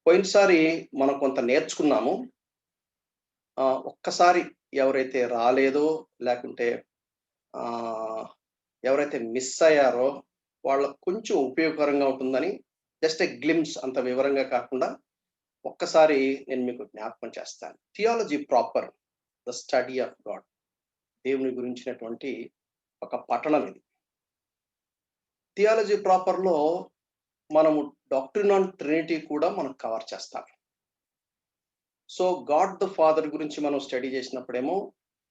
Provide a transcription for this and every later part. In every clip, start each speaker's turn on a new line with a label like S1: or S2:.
S1: పోయినసారి మనం కొంత నేర్చుకున్నాము. ఒక్కసారి ఎవరైతే రాలేదో లేకుంటే ఆహ్, ఎవరైతే మిస్ అయ్యారో వాళ్ళకి కొంచెం ఉపయోగకరంగా ఉంటుందని జస్ట్ ఎ గ్లింప్స్ అంత వివరంగా కాకుండా ఒక్కసారి నేను మీకు జ్ఞాపకం చేస్తాను. Theology proper the study of god. దేవుని గురించినటువంటి ఒక పఠనం ఇది. థియాలజీ ప్రాపర్‌లో మనము డాక్ట్రిన్ ఆన్ ట్రినిటీ కూడా మనం కవర్ చేస్తాం. సో గాడ్ ద ఫాదర్ గురించి మనం స్టడీ చేసినప్పుడేమో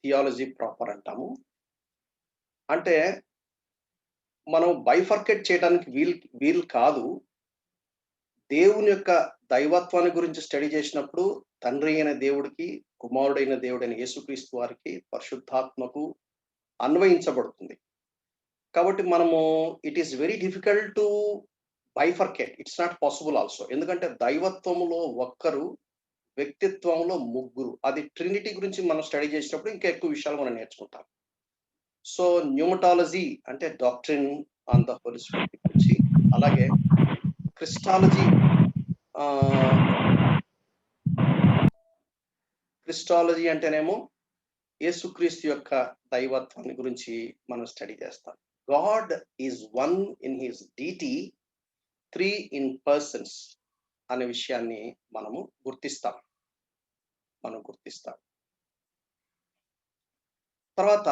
S1: థియాలజీ ప్రాపర్ అంటాము. అంటే మనం బైఫర్కేట్ చేయడానికి వీలు కాదు. దేవుని యొక్క దైవత్వాన్ని గురించి స్టడీ చేసినప్పుడు తండ్రి అయిన దేవుడికి, కుమారుడైన దేవుడైన యేసుక్రీస్తు వారికి, పరిశుద్ధాత్మకు అన్వయించబడుతుంది. కాబట్టి మనము it is very difficult to bifurcate. It's not possible also. ఎందుకంటే దైవత్వములో ఒక్కరు, వ్యక్తిత్వంలో ముగ్గురు. అది ట్రినిటీ గురించి మనం స్టడీ చేసినప్పుడు ఇంకా ఎక్కువ విషయాలు మనం నేర్చుకుంటాం. సో న్యూమటాలజీ అంటే doctrine on the holy spirit గురించి, అలాగే క్రిస్టాలజీ క్రిస్టాలజీ అంటేనేమో యేసుక్రీస్తు యొక్క దైవత్వాన్ని గురించి మనం స్టడీ చేస్తాం. God is one in his deity, 3 in persons అనే విషయాన్ని మనము గుర్తిస్తాం. తర్వాత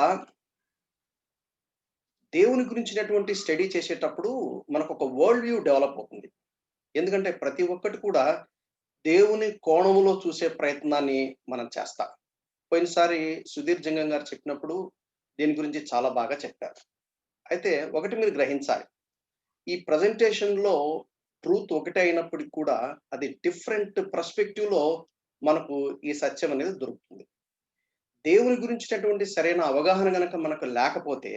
S1: దేవుని గురించినటువంటి స్టడీ చేసేటప్పుడు మనకు ఒక వరల్డ్ వ్యూ డెవలప్ అవుతుంది. ఎందుకంటే ప్రతి ఒక్కటి కూడా దేవుని కోణములో చూసే ప్రయత్నాన్ని మనం చేస్తాం. పోయినసారి సుధీర్ జంగం గారు చెప్పినప్పుడు దీని గురించి చాలా బాగా చెప్పారు. అయితే ఒకటి మీరు గ్రహించాలి. ఈ ప్రజెంటేషన్‌లో ట్రూత్ ఒకటే అయినప్పటికి కూడా అది డిఫరెంట్ పర్స్పెక్టివ్‌లో మనకు ఈ సత్యం అనేది దొరుకుతుంది. దేవుని గురించినటువంటి సరైన అవగాహన గనక మనకు లేకపోతే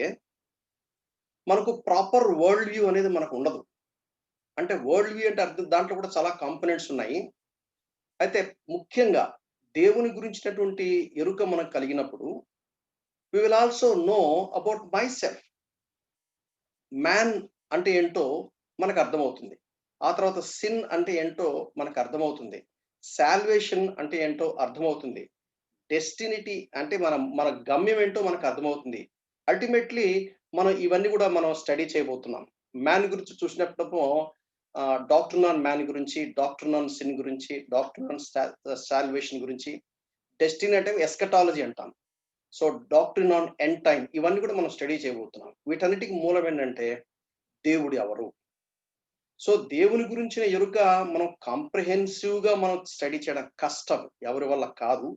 S1: మనకు ప్రాపర్ వరల్డ్ వ్యూ అనేది మనకు ఉండదు. అంటే వరల్డ్ వ్యూ అంటే అర్థం దాంట్లో కూడా చాలా కాంపోనెంట్స్ ఉన్నాయి. అయితే ముఖ్యంగా దేవుని గురించినటువంటి ఎరుక మనకు కలిగినప్పుడు we will also know about myself. Man అంటే ఏంటో మనకు అర్థమవుతుంది. ఆ తర్వాత సిన్ అంటే ఏంటో మనకు అర్థమవుతుంది. సాల్వేషన్ అంటే ఏంటో అర్థమవుతుంది. డెస్టినిటీ అంటే మన గమ్యం ఏంటో మనకు అర్థమవుతుంది. అల్టిమేట్‌లీ మనం ఇవన్నీ కూడా మనం స్టడీ చేయబోతున్నాం. మ్యాన్ గురించి చూసినప్పుడు డాక్ట్రిన్ ఆన్ మ్యాన్ గురించి, డాక్ట్రిన్ ఆన్ సిన్ గురించి, డాక్ట్రిన్ ఆన్ సాల్వేషన్ గురించి, డెస్టినీ అంటే ఎస్కటాలజీ అంటాం. So doctrine on end time ఇవన్నీ కూడా మనం స్టడీ చేయబోతున్నాం. వీటన్నిటికి మూలం ఏంటంటే దేవుడు ఎవరు? సో దేవుని గురించిన ఎరుక మనం కాంప్రిహెన్సివ్‌గా మనం స్టడీ చేయడం కష్టం. ఎవరి వల్ల కాదు.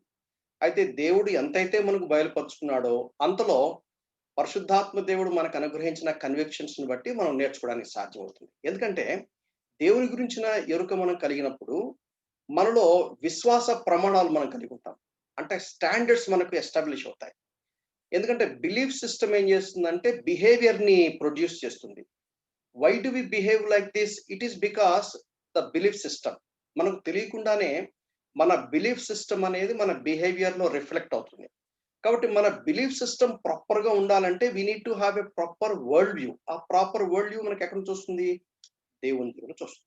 S1: అయితే దేవుడు ఎంతైతే మనకు బయలుపరుచుకున్నాడో అంతలో పరిశుద్ధాత్మ దేవుడు మనకు అనుగ్రహించిన కన్విక్షన్స్‌ని బట్టి మనం నేర్చుకోవడానికి సాధ్యమవుతుంది. ఎందుకంటే దేవుని గురించిన ఎరుక మనం కలిగినప్పుడు మనలో విశ్వాస ప్రమాణాలు మనం కలిగి ఉంటాం. అంటే స్టాండర్డ్స్ మనకు ఎస్టాబ్లిష్ అవుతాయి. ఎందుకంటే బిలీఫ్ సిస్టమ్ ఏం చేస్తుందంటే బిహేవియర్‌ని ప్రొడ్యూస్ చేస్తుంది. Why do we behave like this? It is because the belief system. మనకు తెలియకుండానే మన బిలీఫ్ సిస్టమ్ అనేది మన బిహేవియర్‌లో రిఫ్లెక్ట్ అవుతుంది. కాబట్టి మన బిలీఫ్ సిస్టమ్ ప్రాపర్‌గా ఉండాలంటే we need to have a proper world view. ఆ ప్రాపర్ వరల్డ్ వ్యూ మనకు ఎక్కడి నుంచి వస్తుంది? దేవుని దగ్గర నుంచి వస్తుంది.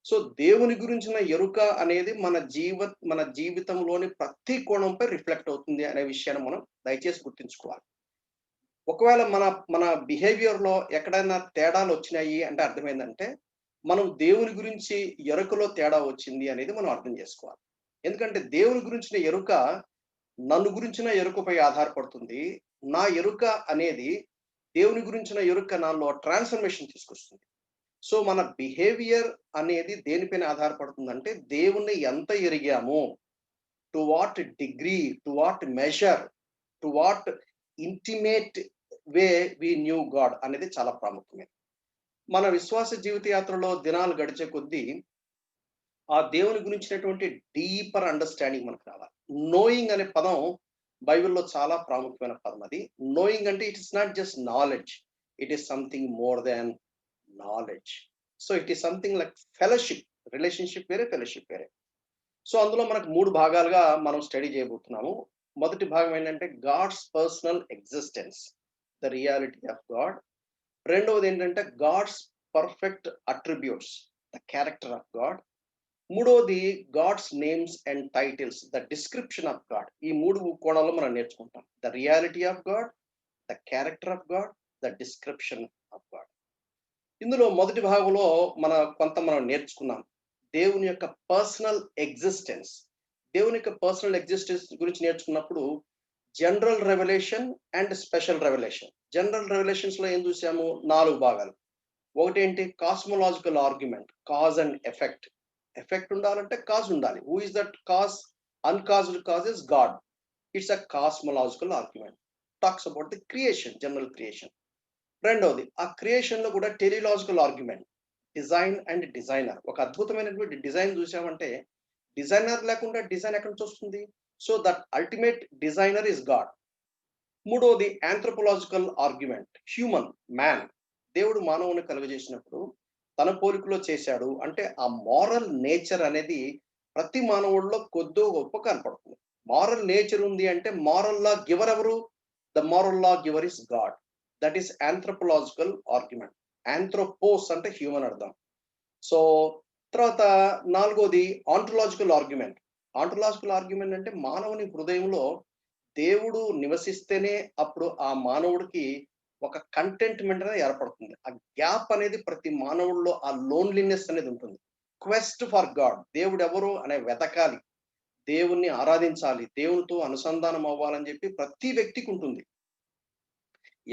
S1: సో దేవుని గురించిన ఎరుక అనేది మన జీవితంలోని ప్రతి కోణంపై రిఫ్లెక్ట్ అవుతుంది అనే విషయాన్ని మనం దయచేసి గుర్తుంచుకోవాలి. ఒకవేళ మన బిహేవియర్‌లో ఎక్కడైనా తేడాలు వచ్చినాయి అంటే అర్థమైందంటే, మనం దేవుని గురించి ఎరుకలో తేడా వచ్చింది అనేది మనం అర్థం చేసుకోవాలి. ఎందుకంటే దేవుని గురించిన ఎరుక నన్ను గురించిన ఎరుకపై ఆధారపడుతుంది. నా ఎరుక అనేది దేవుని గురించిన ఎరుక నాలో ట్రాన్స్‌ఫర్మేషన్ తీసుకొస్తుంది. సో మన బిహేవియర్ అనేది దేనిపైన ఆధారపడుతుందంటే దేవుణ్ణి ఎంత ఎరిగాము, to what degree, to what measure, to what intimate way we knew God అనేది చాలా ప్రాముఖ్యమే. మన విశ్వాస జీవిత యాత్రలో దినాలు గడిచే కొద్దీ ఆ దేవుని గురించినటువంటి డీపర్ అండర్‌స్టాండింగ్ మనకు రావాలి. నోయింగ్ అనే పదం బైబిల్‌లో చాలా ప్రాముఖ్యమైన పదం అది. నోయింగ్ అంటే it is not just knowledge. It is something more than knowledge. So it is something like fellowship. Relationship వేరే, ఫెలోషిప్ వేరే. సో అందులో మనకు 3 భాగాలుగా మనం స్టడీ చేయబోతున్నాము. మొదటి భాగం ఏంటంటే God's personal existence, the reality of God. రెండవది ఏంటంటే God's perfect attributes, the character of God. మూడోది God's names and titles, the description of God. ఈ 3 కోణాల్లో మనం నేర్చుకుంటాం. The reality of God, the character of God, the description of God. ఇందులో మొదటి భాగంలో మనం నేర్చుకున్నాం. దేవుని యొక్క పర్సనల్ ఎగ్జిస్టెన్స్. దేవుని యొక్క పర్సనల్ ఎగ్జిస్టెన్స్ గురించి నేర్చుకున్నప్పుడు general revelation and special revelation. General revelations లో ఏం చూసాము? 4 భాగాలు. ఒకటేంటి? Cosmological argument, cause and effect. Effect ఉండాలంటే కాజ్ ఉండాలి. Who is that cause? Uncaused cause is God. It's a cosmological argument. Talks about the creation, general creation. రెండవది, ఆ creation లో కూడా teleological argument, design and designer. ఒక అద్భుతమైనటువంటి design చూసామంటే designer లేకుండా డిజైన్ ఎక్కడి నుంచి వస్తుంది? So that ultimate designer is God. మూడవది ఆంథ్రోపోలాజికల్ ఆర్గ్యుమెంట్, హ్యూమన్, మ్యాన్. దేవుడు మానవుని కలుగజేసినప్పుడు తన పోలికలో చేశాడు అంటే ఆ మారల్ నేచర్ అనేది ప్రతి మానవుడిలో కొద్దో గొప్ప కనపడుతుంది. మారల్ నేచర్ ఉంది అంటే మారల్ లా గివర్ ఎవరు? The moral law giver is God. That is anthropological argument. Anthropos అంటే హ్యూమన్ అర్థం. సో తర్వాత నాలుగోది ఆంటోలాజికల్ ఆర్గ్యుమెంట్. ఆంటోలాజికల్ ఆర్గ్యుమెంట్ అంటే మానవుని హృదయంలో దేవుడు నివసిస్తేనే అప్పుడు ఆ మానవుడికి ఒక కంటెంట్మెంట్ అనేది ఏర్పడుతుంది. ఆ గ్యాప్ అనేది ప్రతి మానవుడిలో ఆ లోన్లీనెస్ అనేది ఉంటుంది. క్వెస్ట్ ఫర్ గాడ్, దేవుడు ఎవరు అనే వెతకాలి, దేవుణ్ణి ఆరాధించాలి, దేవునితో అనుసంధానం అవ్వాలని చెప్పి ప్రతి వ్యక్తికి ఉంటుంది.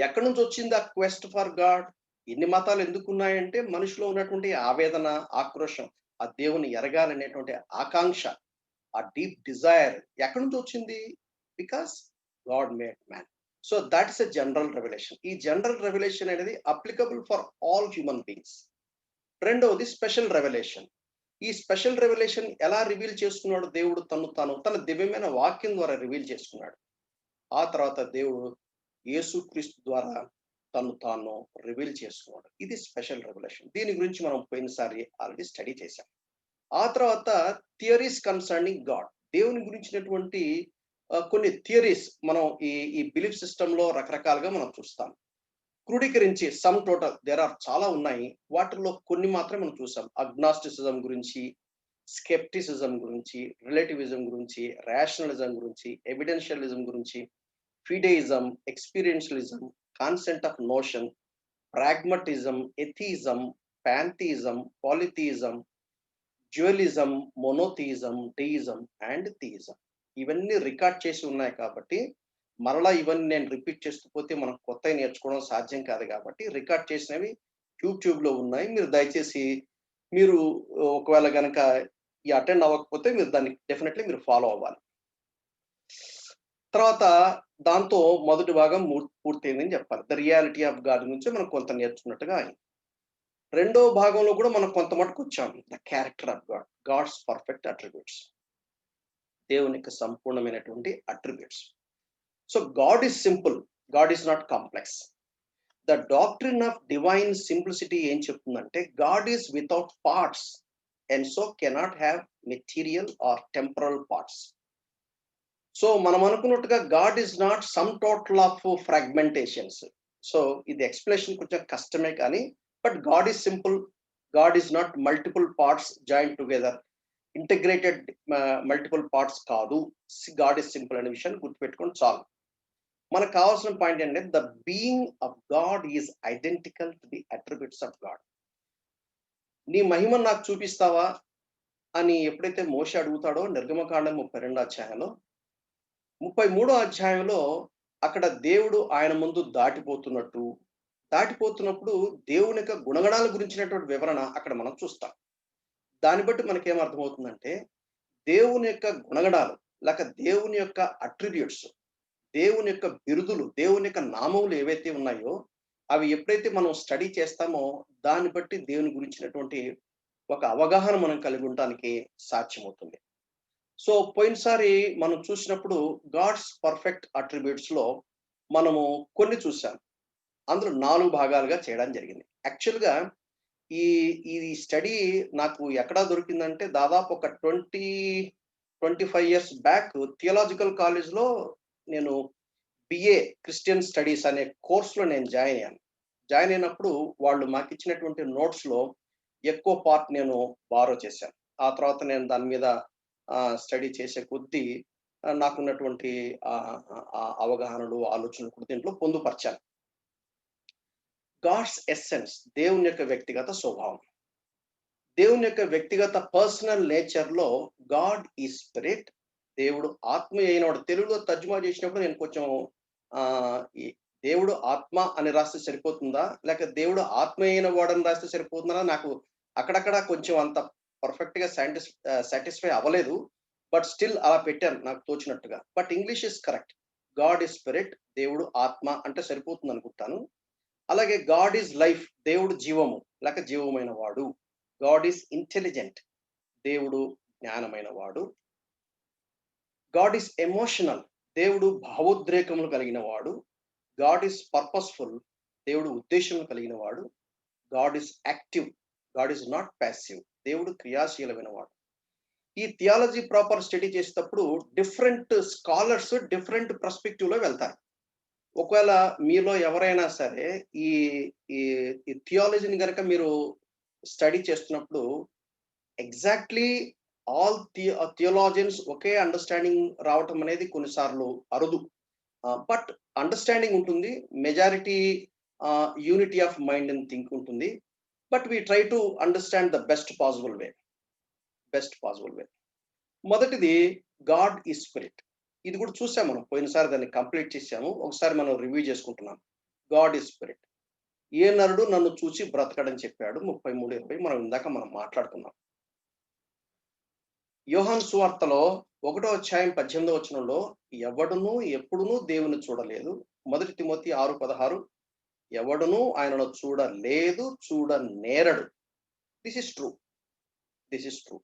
S1: ఎక్కడి నుంచి వచ్చింది ఆ క్వెస్ట్ ఫర్ గాడ్? ఎన్ని మతాలు ఎందుకు ఉన్నాయంటే మనిషిలో ఉన్నటువంటి ఆవేదన, ఆక్రోషం, ఆ దేవుని ఎరగాలనేటువంటి ఆకాంక్ష, ఆ డీప్ డిజైర్ ఎక్కడి నుంచి వచ్చింది? Because God made man. So that is a general revolution. ఈ జనరల్ రెవల్యూషన్ అనేది applicable for all human beings. రెండవది స్పెషల్ రెవల్యూషన్. ఈ స్పెషల్ రెవల్యూషన్ ఎలా రివీల్ చేసుకున్నాడు దేవుడు? తన దివ్యమైన వాక్యం ద్వారా రివీల్ చేసుకున్నాడు. ఆ తర్వాత దేవుడు యేసుక్రీస్తు ద్వారా తాను రివీల్ చేసుకున్నాడు. ఇది స్పెషల్ రెవల్యూషన్. దీని గురించి మనం పోయినసారి ఆల్రెడీ స్టడీ చేశాం. ఆ తర్వాత థియరీస్ కన్సర్నింగ్ గాడ్. దేవుని గురించినటువంటి కొన్ని థియరీస్ మనం ఈ బిలీఫ్ సిస్టమ్ లో రకరకాలుగా మనం చూస్తాం. క్రోడీకరించి సమ్ టోటల్ దేర్ ఆర్ చాలా ఉన్నాయి. వాటిల్లో కొన్ని మాత్రమే మనం చూసాం. అగ్నాస్టిసిజం గురించి, స్కెప్టిసిజం గురించి, రిలేటివిజం గురించి, రేషనలిజం గురించి, ఎవిడెన్షియలిజం గురించి, fideism, experientialism, concept of notion, pragmatism, atheism, pantheism, polytheism, dualism, monotheism, deism and theism. ఇవన్నీ రికార్డ్ చేసి ఉన్నాయి కాబట్టి మరలా ఇవన్నీ నేను రిపీట్ చేస్తూ పోతే మనం కొత్తవి నేర్చుకోవడం సాధ్యం కాదు కాబట్టి రికార్డ్ చేసినవి యూట్యూబ్ లో ఉన్నాయి. మీరు దయచేసి ఒకవేళ కనుక ఈ అటెండ్ అవ్వకపోతే మీరు దాన్ని డెఫినెట్లీ మీరు ఫాలో అవ్వాలి. తర్వాత దాంతో మొదటి భాగం పూర్తయిందని చెప్పాలి. ద రియాలిటీ ఆఫ్ గాడ్ నుంచి మనం కొంత నేర్చుకున్నట్టుగా అయింది. రెండో భాగంలో కూడా మనం కొంత మటుకు వచ్చాం. The character of God, God's perfect attributes, దేవుని యొక్క సంపూర్ణమైనటువంటి attributes. So God is simple, God is not complex. The doctrine of divine simplicity ఏం చెప్తుందంటే God is without parts and so cannot have material or temporal parts. So మనం అనుకున్నట్టుగా God is not sum total of fragmentations. So ఇది explanation కొంచెం కష్టమే కానీ but God is simple. God is not multiple parts join together, integrated multiple parts కాదు. God is simple అనే విషయాన్ని గుర్తుపెట్టుకొని చాలు. మనకు కావాల్సిన పాయింట్ ఏంటంటే the being of god is identical to the attributes of God. నీ మహిమను నాకు చూపిస్తావా అని ఎప్పుడైతే మోషే అడుగుతాడో నిర్గమకాండం 32 అధ్యాయంలో, 33 అధ్యాయంలో అక్కడ దేవుడు ఆయన ముందు దాటిపోతున్నప్పుడు దేవుని యొక్క గుణగణాల గురించినటువంటి వివరణ అక్కడ మనం చూస్తాం. దాన్ని బట్టి మనకేం అర్థమవుతుందంటే దేవుని యొక్క గుణగణాలు లేక దేవుని యొక్క అట్రిబ్యూట్స్, దేవుని యొక్క బిరుదులు, దేవుని యొక్క నామములు ఏవైతే ఉన్నాయో అవి ఎప్పుడైతే మనం స్టడీ చేస్తామో దాన్ని బట్టి దేవుని గురించినటువంటి ఒక అవగాహన మనం కలిగి ఉండటానికి సాధ్యమవుతుంది. సో పోయినసారి మనం చూసినప్పుడు గాడ్స్ పర్ఫెక్ట్ అట్రిబ్యూట్స్ లో మనము కొన్ని చూసాం. అందులో 4 భాగాలుగా చేయడం జరిగింది. యాక్చువల్గా ఈ స్టడీ నాకు ఎక్కడ దొరికిందంటే దాదాపు ఒక 25 ఇయర్స్ బ్యాక్ థియలాజికల్ కాలేజ్లో నేను బిఏ క్రిస్టియన్ స్టడీస్ అనే కోర్సులో నేను జాయిన్ అయినప్పుడు వాళ్ళు మాకు ఇచ్చినటువంటి నోట్స్లో ఎక్కువ పార్ట్ నేను బారో చేశాను. ఆ తర్వాత నేను దాని మీద స్టడీ చేసే కొద్దీ నాకున్నటువంటి అవగాహనలు, ఆలోచనలు కూడా దీంట్లో పొందుపరిచాను. గాడ్స్ ఎసెన్స్, దేవుని యొక్క వ్యక్తిగత స్వభావం. దేవుని యొక్క వ్యక్తిగత పర్సనల్ నేచర్‌లో గాడ్ ఈజ్ స్పిరిట్. దేవుడు ఆత్మ అయినవాడు. తెలుగులో తర్జుమా చేసినప్పుడు నేను కొంచెం ఈ దేవుడు ఆత్మ అని రాస్తే సరిపోతుందా? లేక దేవుడు ఆత్మ అయిన వాడని రాస్తే సరిపోతుందా? నాకు అక్కడక్కడ కొంచెం అంత పర్ఫెక్ట్‌గా సాటిస్ఫై అవ్వలేదు. బట్ స్టిల్ అలా పెట్టాను నాకు తోచినట్టుగా. But English is correct. God is spirit. దేవుడు ఆత్మ అంటే సరిపోతుందనుకుంటాను. అలాగే గాడ్ ఈజ్ లైఫ్. దేవుడు జీవము లేక జీవమైన వాడు. God is intelligent. దేవుడు జ్ఞానమైన వాడు. God is emotional. దేవుడు భావోద్రేకములు కలిగిన వాడు. God is purposeful. దేవుడు ఉద్దేశం కలిగిన వాడు. God is active. God is not passive. దేవుడు క్రియాశీలమైన వాడు. ఈ థియాలజీ ప్రాపర్ స్టడీ చేసేటప్పుడు డిఫరెంట్ స్కాలర్స్ డిఫరెంట్ పర్స్పెక్టివ్ లో వెళ్తారు. ఒకవేళ మీలో ఎవరైనా సరే ఈ ఈ థియాలజీని గనక మీరు స్టడీ చేస్తున్నప్పుడు ఎగ్జాక్ట్లీ ఆల్ థియోలాజియన్స్ ఒకే అండర్స్టాండింగ్ రావటం అనేది కొన్నిసార్లు అరుదు. బట్ అండర్స్టాండింగ్ ఉంటుంది. Majority unity of mind and think ఉంటుంది. But we try to understand the best possible way. మొదటిది గాడ్ ఈజ్ స్పిరిట్. ఇది కూడా చూసాం మనం. పోయినసారి దాన్ని కంప్లీట్ చేసాము. ఒకసారి మనం రివ్యూ చేసుకుంటున్నాం. God is spirit. ఏ నరుడు నన్ను చూసి బ్రతకడని చెప్పాడు 33:20 మనం మాట్లాడుకున్నాం. యోహాను సువార్తలో 1వ అధ్యాయం 18వ వచనంలో ఎవడును ఎప్పుడునూ దేవుని చూడలేదు. 1 తిమోతి 6:16 ఎవడునూ ఆయనను చూడలేదు, చూడనేరడు. This is true.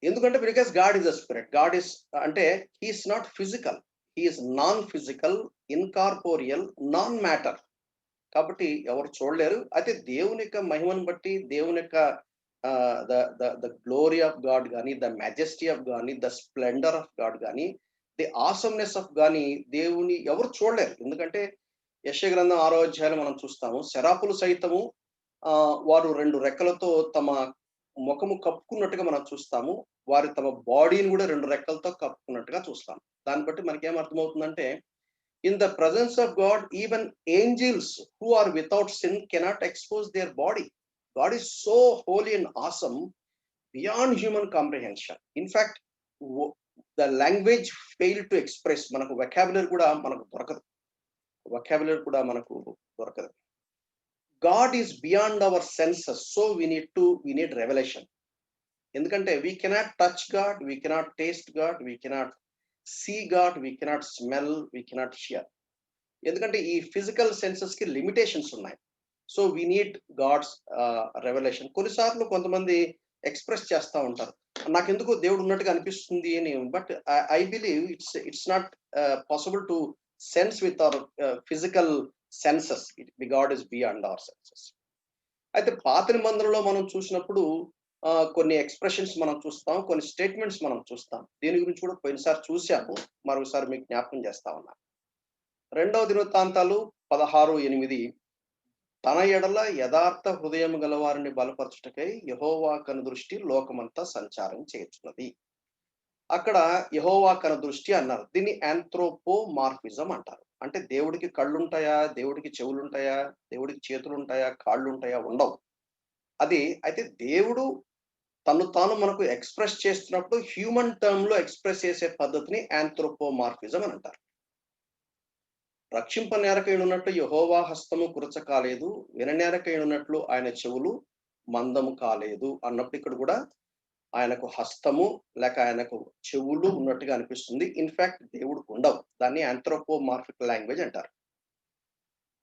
S1: ఎందుకంటే because God is a spirit. God is అంటే he is not physical. He is non physical, incorporeal, non matter. కాబట్టి ఎవరు చూడలేరు. అయితే దేవుని యొక్క మహిమను బట్టి, దేవుని యొక్క ద గ్లోరీ ఆఫ్ గాడ్ గాని, ద మెజెస్టీ ఆఫ్ గాని, ద స్ప్లెండర్ ఆఫ్ గాడ్ గాని, ది ఆసమ్నెస్ ఆఫ్ గాని దేవుని ఎవరు చూడలేరు. ఎందుకంటే యెషయా గ్రంథం 6వ అధ్యాయంలో మనం చూస్తాము. శరాపులు సైతము వారు 2 రెక్కలతో తమ ముఖము కప్పుకున్నట్టుగా మనం చూస్తాము. వారు తమ బాడీని కూడా 2 రెక్కలతో కప్పుకున్నట్టుగా చూస్తాం. దాన్ని బట్టి మనకేం అర్థమవుతుందంటే, in the presence of God even angels who are without sin cannot expose their body. God is so holy and awesome beyond human comprehension. In fact the language fail to express. మనకు వెకాబులరీ కూడా మనకు దొరకదు. God is beyond our senses, so we need revelation. ఎందుకంటే we cannot touch God, we cannot taste God, we cannot see God, we cannot smell, we cannot hear. ఎందుకంటే ఈ physical senses కి limitations ఉన్నాయి. So we need God's revelation. కొన్నిసార్లు కొంతమంది express చేస్తూ ఉంటారు, నాకెందుకో దేవుడు ఉన్నట్టుగా అనిపిస్తుంది అని. But I believe it's not possible to sense with our physical senses. God is beyond our senses. అయితే పాత నిబంధనలో మనం చూసినప్పుడు కొన్ని ఎక్స్ప్రెషన్స్ మనం చూస్తాం, కొన్ని స్టేట్మెంట్స్ మనం చూస్తాం. దీని గురించి కూడా పోయినసారి చూసాము, మరోసారి మీకు జ్ఞాపకం చేస్తా ఉన్నా. 2వ దినవృత్తాంతాలు 16:8 తన ఎడల యథార్థ హృదయం గలవారిని బలపరచుటకై యెహోవా కనుదృష్టి లోకమంతా సంచారం చేయుచున్నది. అక్కడ యెహోవా కనుదృష్టి అన్నారు. దీన్ని ఆంథ్రోపోమార్ఫిజం అంటారు. అంటే దేవుడికి కళ్ళుంటాయా, దేవుడికి చెవులుంటాయా, దేవుడికి చేతులుంటాయా, కాళ్ళుంటాయా? ఉండవు. అయితే దేవుడు తను తాను మనకు ఎక్స్ప్రెస్ చేస్తున్నప్పుడు హ్యూమన్ టర్మ్ లో ఎక్స్ప్రెస్ చేసే పద్ధతిని ఆంథ్రోపోమార్ఫిజం అని అంటారు. రక్షింపనేరకైనట్లు యెహోవా హస్తము కురచ కాలేదు, విననేరకైనట్లు ఆయన చెవులు మందము కాలేదు అన్నప్పుడు ఇక్కడ కూడా ఆయనకు హస్తము లేక ఆయనకు చెవులు ఉన్నట్టుగా అనిపిస్తుంది. ఇన్ఫాక్ట్ దేవుడికి ఉండవు. దాన్ని ఆంథ్రోపోమార్ఫిక్ లాంగ్వేజ్ అంటారు.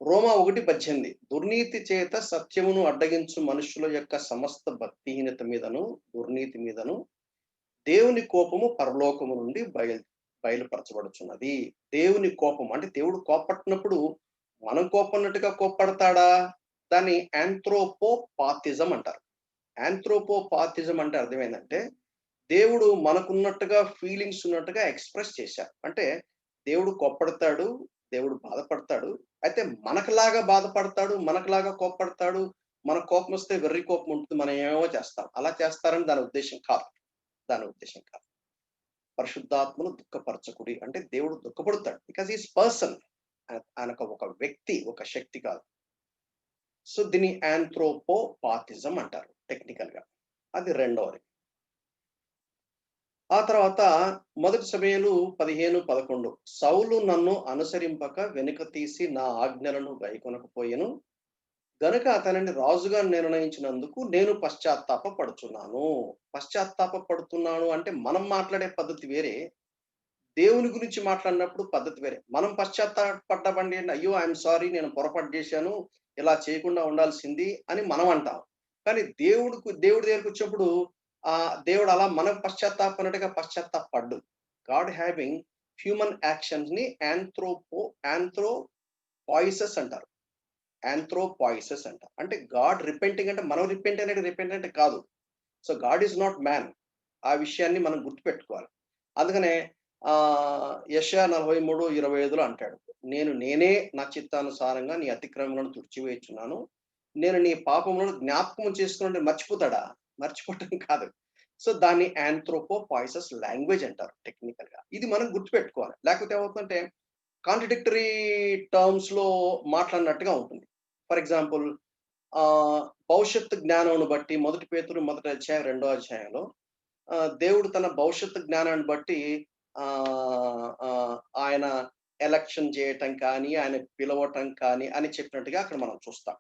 S1: రోమా 1:18 దుర్నీతి చేత సత్యమును అడ్డగించు మనుషుల యొక్క సమస్త భక్తిహీనత మీదను దుర్నీతి మీదను దేవుని కోపము పరలోకము నుండి బయలుపరచబడుచున్నది. దేవుని కోపం అంటే దేవుడు కోపట్టినప్పుడు మనం కోపన్నట్టుగా కోప్పడతాడా? దాన్ని ఆంథ్రోపోపాథిజం అంటారు. ఆంథ్రోపోపాథిజం అంటే అర్థం ఏంటంటే, దేవుడు మనకున్నట్టుగా ఫీలింగ్స్ ఉన్నట్టుగా ఎక్స్ప్రెస్ చేశారు. అంటే దేవుడు కోప్పడతాడు, దేవుడు బాధపడతాడు. అయితే మనకులాగా బాధపడతాడు, మనకులాగా కోప్పడతాడు, మన కోపం వస్తే వెర్రి కోపం ఉంటుంది, మనం ఏమేమో చేస్తాం. అలా చేస్తారని దాని ఉద్దేశ్యం కాదు. దాని ఉద్దేశ్యం కాదు. పరిశుద్ధాత్మను దుఃఖపరచకుడి అంటే దేవుడు దుఃఖపడతాడు. Because is person. ఆయన ఒక వ్యక్తి, ఒక శక్తి కాదు. సో దీన్ని ఆంథ్రోపోపాథిజం అంటారు టెక్నికల్ గా. అది రెండవది. ఆ తర్వాత మొదటి సమూయేలు 15:11 సౌలు నన్ను అనుసరింపక వెనుక తీసి నా ఆజ్ఞలను గైకొనకపోయెను గనుక అతనిని రాజుగా నిర్ణయించినందుకు నేను పశ్చాత్తాప పడుచున్నాను. పశ్చాత్తాప పడుతున్నాను అంటే మనం మాట్లాడే పద్ధతి వేరే, దేవుని గురించి మాట్లాడినప్పుడు పద్ధతి వేరే. మనం పశ్చాత్తాపడ్డామండి, అయ్యో ఐఎమ్ సారీ, నేను పొరపాటు చేశాను, ఇలా చేయకుండా ఉండాల్సింది అని మనం అంటాం. కానీ దేవుడి దగ్గరికి వచ్చినప్పుడు దేవుడు అలా మనం పశ్చాత్తాపడినట్టుగా పశ్చాత్తాపడ్డు. గాడ్ హ్యావింగ్ హ్యూమన్ యాక్షన్స్ ని ఆంథ్రోపాయిసెస్ అంటారు. ఆంథ్రోపాయిసెస్ అంటారు. అంటే గాడ్ రిపెంటింగ్ అంటే మనం రిపెంట్ కాదు. So God is not man. ఆ విషయాన్ని మనం గుర్తుపెట్టుకోవాలి. అందుకనే యెషయా 43:25 అంటాడు, నేనే నా చిత్తానుసారంగా నీ అతిక్రమలను తుడిచివేయుచున్నాను, నేను నీ పాపములను జ్ఞాపకం చేసుకుని మర్చిపోతాడా? మర్చిపోవటం కాదు. సో దాన్ని ఆంథ్రోపోపాయిసెస్ లాంగ్వేజ్ అంటారు టెక్నికల్ గా. ఇది మనం గుర్తుపెట్టుకోవాలి. లేకపోతే ఏమవుతుందంటే కాంట్రడిక్టరీ టర్మ్స్ లో మాట్లాడినట్టుగా ఉంటుంది. ఫర్ ఎగ్జాంపుల్ భవిష్యత్తు జ్ఞానమును బట్టి 1 పేతురు 1:2 దేవుడు తన భవిష్యత్తు జ్ఞానాన్ని బట్టి ఆయన ఎలక్షన్ చేయటం కానీ, ఆయన పిలవటం కానీ అని చెప్పినట్టుగా అక్కడ మనం చూస్తాం.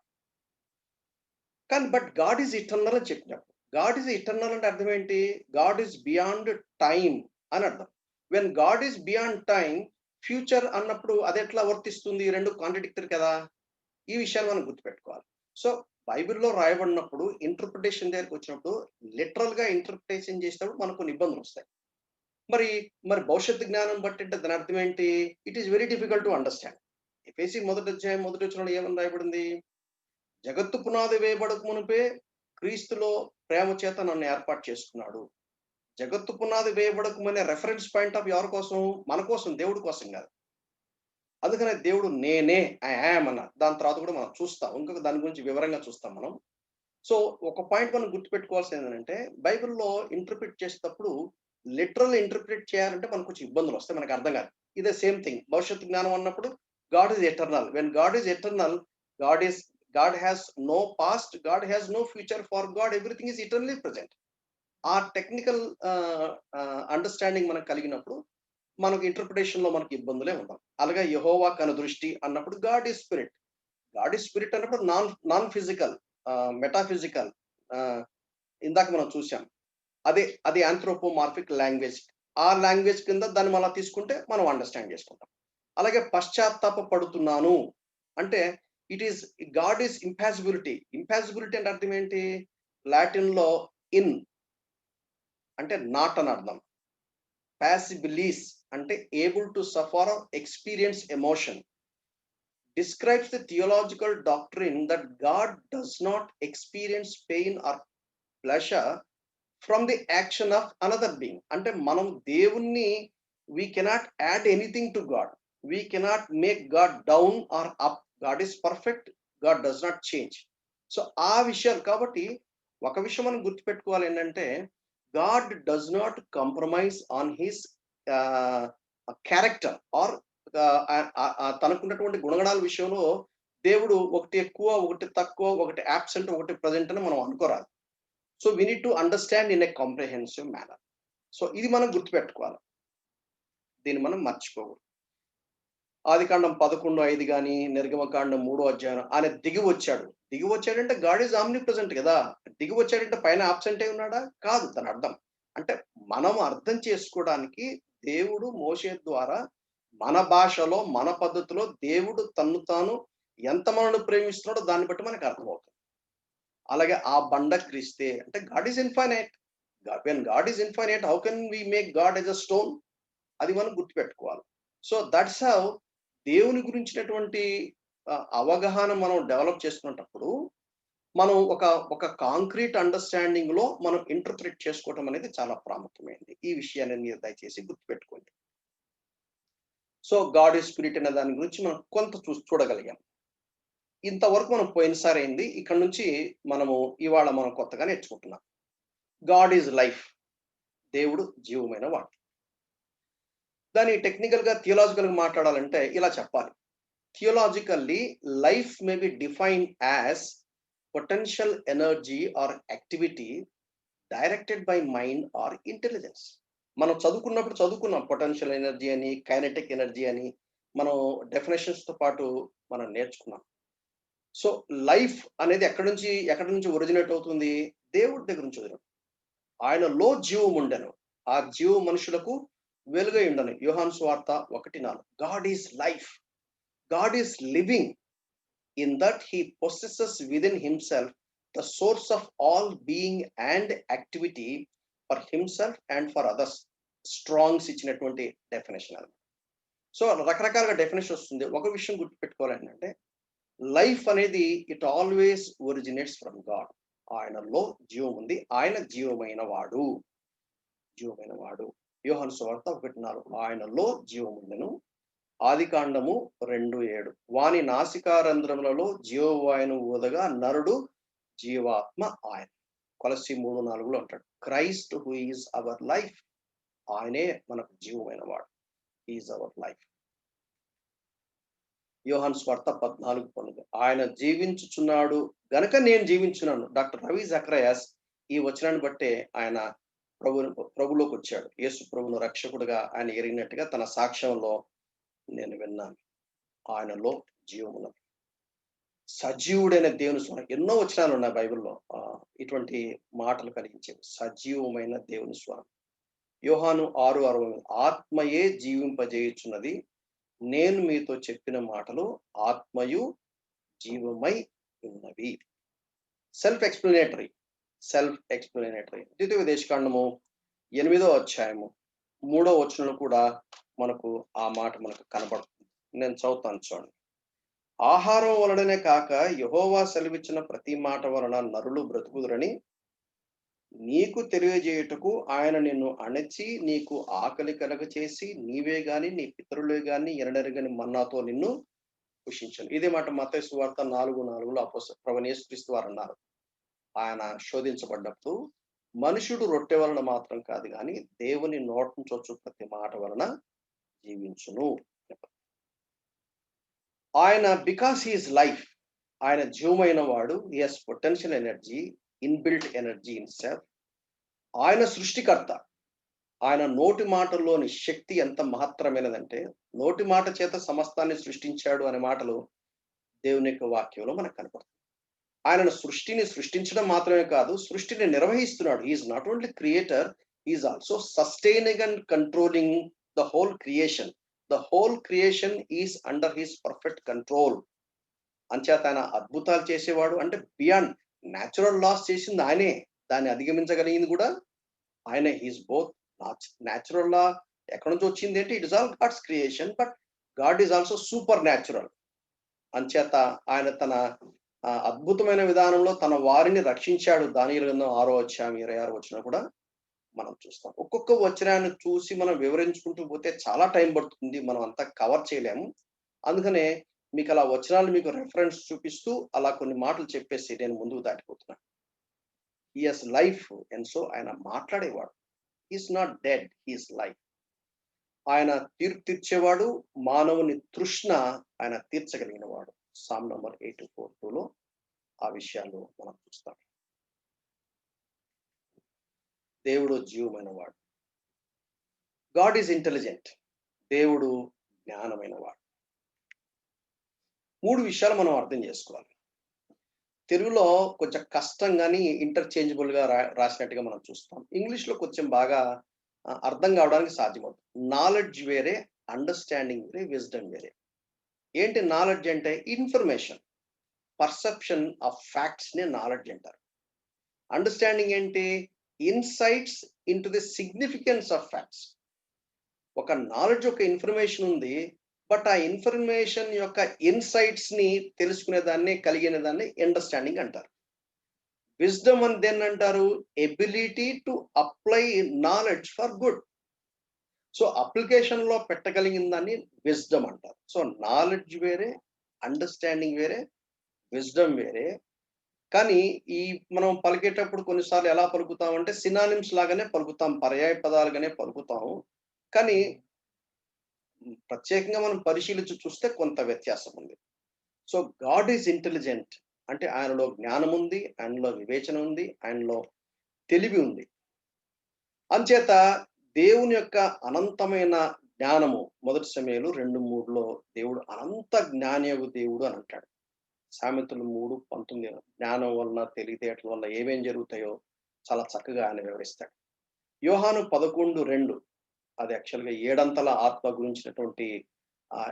S1: కానీ బట్ గాడ్ ఈజ్ ఇటర్నల్ అని చెప్పినప్పుడు, గాడ్ ఈజ్ ఇటర్నల్ అంటే అర్థం ఏంటి? గాడ్ ఈజ్ బియాండ్ టైమ్ అని అర్థం. When God is beyond time, future అన్నప్పుడు అది ఎట్లా వర్తిస్తుంది? రెండు కాంట్రడిక్టరీ కదా. ఈ విషయాన్ని మనం గుర్తుపెట్టుకోవాలి. సో బైబిల్లో రాయబడినప్పుడు ఇంటర్ప్రిటేషన్ దగ్గరికి వచ్చినప్పుడు లిటరల్ గా ఇంటర్ప్రిటేషన్ చేసినప్పుడు మనకు కొన్ని ఇబ్బందులు వస్తాయి. మరి భవిష్యత్తు జ్ఞానం బట్టి అంటే దాని అర్థం ఏంటి? It is very difficult to understand. Ephesians 1:1 ఏమని రాయబడింది? జగత్తు పునాది వేయబడక మునిపే క్రీస్తులో ప్రేమ చేత నన్ను ఏర్పాటు చేసుకున్నాడు. జగత్తు పునాది వేయబడక మునే రెఫరెన్స్ పాయింట్ ఆఫ్ ఎవరి కోసం? మన కోసం, దేవుడి కోసం కాదు. అందుకనే దేవుడు నేనే ఐ యామ్ అన్నారు. దాని తర్వాత కూడా మనం చూస్తాం, ఇంకొక దాని గురించి వివరంగా చూస్తాం మనం. సో ఒక పాయింట్ మనం గుర్తుపెట్టుకోవాల్సింది ఏంటంటే, బైబిల్లో ఇంటర్ప్రిట్ చేసేటప్పుడు లిటరల్ ఇంటర్ప్రిట్ చేయాలంటే మనకు కొంచెం ఇబ్బందులు వస్తాయి, మనకు అర్థం కాదు. ఇదే సేమ్ థింగ్ భవిష్యత్తు జ్ఞానం అన్నప్పుడు God is eternal. When God is eternal, God has no past, God has no future. For God everything is eternally present. ఆ టెక్నికల్ అండర్స్టాండింగ్ మనకు కలిగినప్పుడు మనకు ఇంటర్ప్రిటేషన్ లో మనకి ఇబ్బందులే ఉంటాం. అలాగే యెహోవా కను దృష్టి అన్నప్పుడు God is spirit. God is spirit అన్నప్పుడు నాన్ ఫిజికల్, మెటాఫిజికల్. ఇందాక మనం చూసాం, అది ఆంథ్రోపోమార్ఫిక్ లాంగ్వేజ్. ఆ లాంగ్వేజ్ కింద దాన్ని మళ్ళీ తీసుకుంటే మనం అండర్స్టాండ్ చేసుకుంటాం. అలాగే పశ్చాత్తాప పడుతున్నాను అంటే it is God is impossibility. Impossibility అంటే అర్థం ఏంటి? లాటిన్ లో ఇన్ అంటే నాట్ అని అర్థం. పాసిబిలిస్ అంటే able to suffer or experience emotion. Describes the theological doctrine that God does not experience pain or pleasure from the action of another being. అంటే మనం దేవుణ్ణి we cannot add anything to God. We cannot make God down or up. God is perfect. God does not change. So ఆ విషయాలు కాబట్టి ఒక విషయం మనం గుర్తుపెట్టుకోవాలి ఏంటంటే, God does not compromise on his character are తనకున్నటువంటి గుణగణాల విషయంలో దేవుడు ఒకటి ఎక్కువ, ఒకటి తక్కువ, ఒకటి యాబ్సెంట్, ఒకటి ప్రజెంట్ అని మనం అనుకోరాదు. So we need to understand in a comprehensive manner. So ఇది మనం గుర్తుపెట్టుకోవాలి, దీన్ని మనం మర్చిపోకూడదు. ఆదికాండం 11:5 కానీ, నిర్గమకాండం 3వ ఆయన దిగి వచ్చాడంటే గాడ్ ఈజ్ ఆమ్ని ప్రెజెంట్ కదా. దిగి వచ్చాడంటే పైన ఆబ్సెంట్ అయి ఉన్నాడా? కాదు. దాని అర్థం అంటే మనం అర్థం చేసుకోవడానికి దేవుడు మోషే ద్వారా మన భాషలో, మన పద్ధతిలో దేవుడు తన్ను తాను ఎంత మనల్ని ప్రేమిస్తున్నాడో దాన్ని బట్టి మనకు అర్థమవుతుంది. అలాగే ఆ బండ క్రీస్తే అంటే god is infinite. When God is infinite, how can we make god as a stone? అది మనం గుర్తుపెట్టుకోవాలి. సో దట్స్ హౌ దేవుని గురించినటువంటి అవగాహన మనం డెవలప్ చేసుకున్నప్పుడు మనం ఒక కాంక్రీట్ అండర్స్టాండింగ్ లో మనం ఇంటర్ప్రిట్ చేసుకోవటం అనేది చాలా ప్రాముఖ్యమైనది. ఈ విషయాన్ని మీరు దయచేసి గుర్తుపెట్టుకోండి. సో గాడ్ ఈజ్ స్పిరిట్ అనే దాని గురించి మనం కొంత చూడగలిగాం. ఇంతవరకు మనం పోయినసారి అయింది. ఇక్కడ నుంచి మనము ఇవాళ మనం కొత్తగా నేర్చుకుంటున్నాం. God is life. దేవుడు జీవమైన వాడు. దాన్ని టెక్నికల్‌గా, థియలాజికల్‌గా మాట్లాడాలంటే ఇలా చెప్పాలి. Theologically life may be defined as potential energy or activity directed by mind or intelligence. మనం చదువుకున్నప్పుడు చదువుకున్నాం పొటెన్షియల్ ఎనర్జీ అని, కైనెటిక్ ఎనర్జీ అని. మనం డెఫినిషన్స్‌తో పాటు మనం నేర్చుకున్నాం. సో, లైఫ్ అనేది ఎక్కడి నుంచి ఒరిజినేట్ అవుతుంది? దేవుడి దగ్గర నుంచి ఒరిజినేట్. ఆయనలో జీవం ఉండెను. ఆ జీవం మనుషులకు వెలుగై ఉండెను. యోహాను సువార్త 1:4. God is life. God is living. In that he possesses within himself the source of all being and activity for himself and for others. స్ట్రాంగ్స్ ఇచ్చినటువంటి డెఫినిషన్ అది. సో, రకరకాలుగా డెఫినిషన్ వస్తుంది. ఒక విషయం గుర్తుపెట్టుకోవాలంటే లైఫ్ అనేది it always originates from God. ఆయనలో జీవం ఉంది. ఆయన జీవమైన వాడు. జీవమైన వాడు. యోహాను సువార్త 1:4. ఆయనలో జీవం ఉండెను. ఆదికాండము 2:7. వాని నాసికారంధ్రములలో జీవవాయువును ఊదగా నరుడు జీవాత్మ ఆయన. కొలస్సీ 3:4లో అంటాడు. Christ who is our life. ఆయనే మనకు జీవమైన వాడు. He is our life. యోహాను సువార్త 14:12. ఆయన జీవించుచున్నాడు గనక నేను జీవించున్నాను. డాక్టర్ రవి జకరయాస్ ఈ వచనాన్ని బట్టే ఆయన ప్రభులోకి వచ్చాడు. యేసు ప్రభువును రక్షకుడుగా ఆయన ఎరిగినట్టుగా తన సాక్ష్యంలో నేను విన్నాను. ఆయనలో జీవం ఉన్నది. సజీవుడైన దేవుని స్వరం. ఎన్నో వచనాలు ఉన్నాయి బైబిల్‌లో ఇటువంటి మాటలు కలిగించేవి. సజీవమైన దేవుని స్వరం. యోహాను 6:60. ఆత్మయే జీవింపజేయుచున్నది. నేను మీతో చెప్పిన మాటలు ఆత్మయు జీవమై ఉన్నవి. Self explanatory. ద్వితీయోపదేశకాండము 8వ అధ్యాయము 3వ వచనంలో కూడా మనకు ఆ మాట మనకు కనబడుతుంది. నేను చదువుతాను చూడండి. ఆహారం వలననే కాక యెహోవా సెలవిచ్చిన ప్రతి మాట వలన నరులు బ్రతుకుదురని నీకు తెలియజేయుటకు ఆయన నిన్ను అణచి నీకు ఆకలి కలగచేసి నీవే గాని నీ పితరులే గాని ఎన్నడెరుగని మన్నాతో నిన్ను పోషించను. ఇదే మాట మత్తయి సువార్త 4:4లో ప్రభువైన యేసుక్రీస్తు వారు అన్నారు. ఆయన శోధించబడ్డప్పుడు మనుషుడు రొట్టె వలన మాత్రం కాదు గాని దేవుని నోటి నుంచి వచ్చు ప్రతి మాట వలన జీవించును. ఆయన బికాస్ హి ఈజ్ లైఫ్. ఆయన జీవమైన వాడు. He has potential energy, inbuilt energy in self. ఆయన సృష్టికర్త. ఆయన నోటి మాటల్లోని శక్తి ఎంత మహత్తరమైనదంటే నోటి మాట చేత సమస్తాన్ని సృష్టించాడు అనే మాటలు దేవుని యొక్క వాక్యంలో మనకు కనపడుతుంది. ఆయన సృష్టిని సృష్టించడం మాత్రమే కాదు, సృష్టిని నిర్వహిస్తున్నాడు. He is not only creator, he is also sustaining and controlling the whole creation. The whole creation is under his perfect control. అంచేత ఆయన అద్భుతాలు చేసేవాడు. అంటే బియాండ్ న్యాచురల్ లాస్ చేసింది ఆయనే. దాన్ని అధిగమించగలిగింది కూడా ఆయనే. He's both. న్యాచురల్ లా ఎక్కడి నుంచి వచ్చింది అంటే it is all god's creation, but God is also super natural. అంచేత ఆయన తన అద్భుతమైన విధానంలో తన వారిని రక్షించాడు. దానియేలు గ్రంథం 6వ అధ్యాయం 26వ వచనం కూడా మనం చూస్తాం. ఒక్కొక్క వచనాన్ని చూసి మనం వివరించుకుంటూ పోతే చాలా టైం పడుతుంది. మనం అంతా కవర్ చేయలేము. అందుకనే మీకు అలా వచనాలు మీకు రెఫరెన్స్ చూపిస్తూ అలా కొన్ని మాటలు చెప్పేసి నేను ముందుకు దాటిపోతున్నాను. He has life. And so ఆయన మాట్లాడేవాడు. He is not dead, he is life. ఆయన తీర్పు తీర్చేవాడు. మానవుని తృష్ణ ఆయన తీర్చగలిగిన వాడు. సామ్ నంబర్ 8:42లో ఆ విషయాలు మనం చూస్తాం. దేవుడు జీవమైన వాడు. God is intelligent. దేవుడు జ్ఞానమైన వాడు. 3 విషయాలు మనం అర్థం చేసుకోవాలి. తెలుగులో కొంచెం కష్టంగాని ఇంటర్చేంజబుల్ గా రాసినట్టుగా మనం చూస్తాం. ఇంగ్లీష్ లో కొంచెం బాగా అర్థం కావడానికి సాధ్యమవుతుంది. నాలెడ్జ్ వేరే, అండర్స్టాండింగ్ వేరే, విజ్డమ్ వేరే. ఏంటి నాలెడ్జ్ అంటే? ఇన్ఫర్మేషన్, పర్సెప్షన్ ఆఫ్ ఫ్యాక్ట్స్ ని నాలెడ్జ్ అంటారు. అండర్స్టాండింగ్ ఏంటి? Insights into the significance of facts. ఒక నాలెడ్జ్, ఒక ఇన్ఫర్మేషన్ ఉంది, బట్ ఆ ఇన్ఫర్మేషన్ యొక్క ఇన్సైట్స్ ని తెలుసుకునే దాన్ని, కలిగిన దాన్ని అండర్స్టాండింగ్ అంటారు. విజ్డమ్ అని దేన్ని అంటారు? Ability to apply knowledge for good. So application లో పెట్టగలిగిన దాన్ని విజ్డమ్ అంటారు. సో నాలెడ్జ్ వేరే, అండర్స్టాండింగ్ వేరే, విజ్డమ్ వేరే. కానీ ఈ మనం పలికేటప్పుడు కొన్నిసార్లు ఎలా పలుకుతామంటే సినానిమ్స్ లాగానే పలుకుతాం. పర్యాయ పదాలుగానే పలుకుతాం. కానీ ప్రత్యేకంగా మనం పరిశీలించి చూస్తే కొంత వ్యత్యాసం ఉంది. సో గాడ్ ఈజ్ ఇంటెలిజెంట్ అంటే ఆయనలో జ్ఞానం ఉంది, ఆయనలో వివేచన ఉంది, ఆయనలో తెలివి ఉంది. అంచేత దేవుని యొక్క అనంతమైన జ్ఞానము మొదటి సమయంలో 2:3లో దేవుడు అనంత జ్ఞానియగు దేవుడు అని అంటాడు. సామెతలు 3:19 జ్ఞానం వలన తెలివితేటల వల్ల ఏమేం జరుగుతాయో చాలా చక్కగా ఆయన వివరిస్తాడు. యోహాను 11:2 అది యాక్చువల్‌గా ఏడంతల ఆత్మ గురించినటువంటి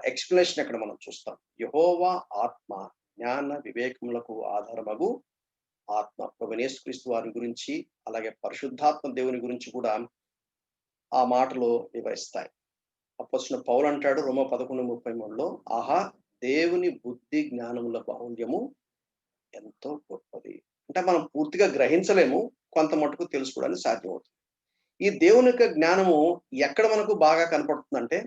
S1: ఎక్స్‌ప్లనేషన్ అక్కడ మనం చూస్తాం. యెహోవా ఆత్మ జ్ఞాన వివేకములకు ఆధారమగు ఆత్మ. ప్రభువైన యేసుక్రీస్తు వారి గురించి అలాగే పరిశుద్ధాత్మ దేవుని గురించి కూడా ఆ మాటలు వివరిస్తాయి. అపోస్తలుడైన పౌలు అంటాడు రోమా 11:33లో ఆహా దేవుని బుద్ధి జ్ఞానముల బాహుళ్యము ఎంతో గొప్పది. అంటే మనం పూర్తిగా గ్రహించలేము, కొంత మటుకు తెలుసుకోవడానికి సాధ్యమవుతుంది. ఈ దేవుని యొక్క జ్ఞానము ఎక్కడ మనకు బాగా కనపడుతుందంటే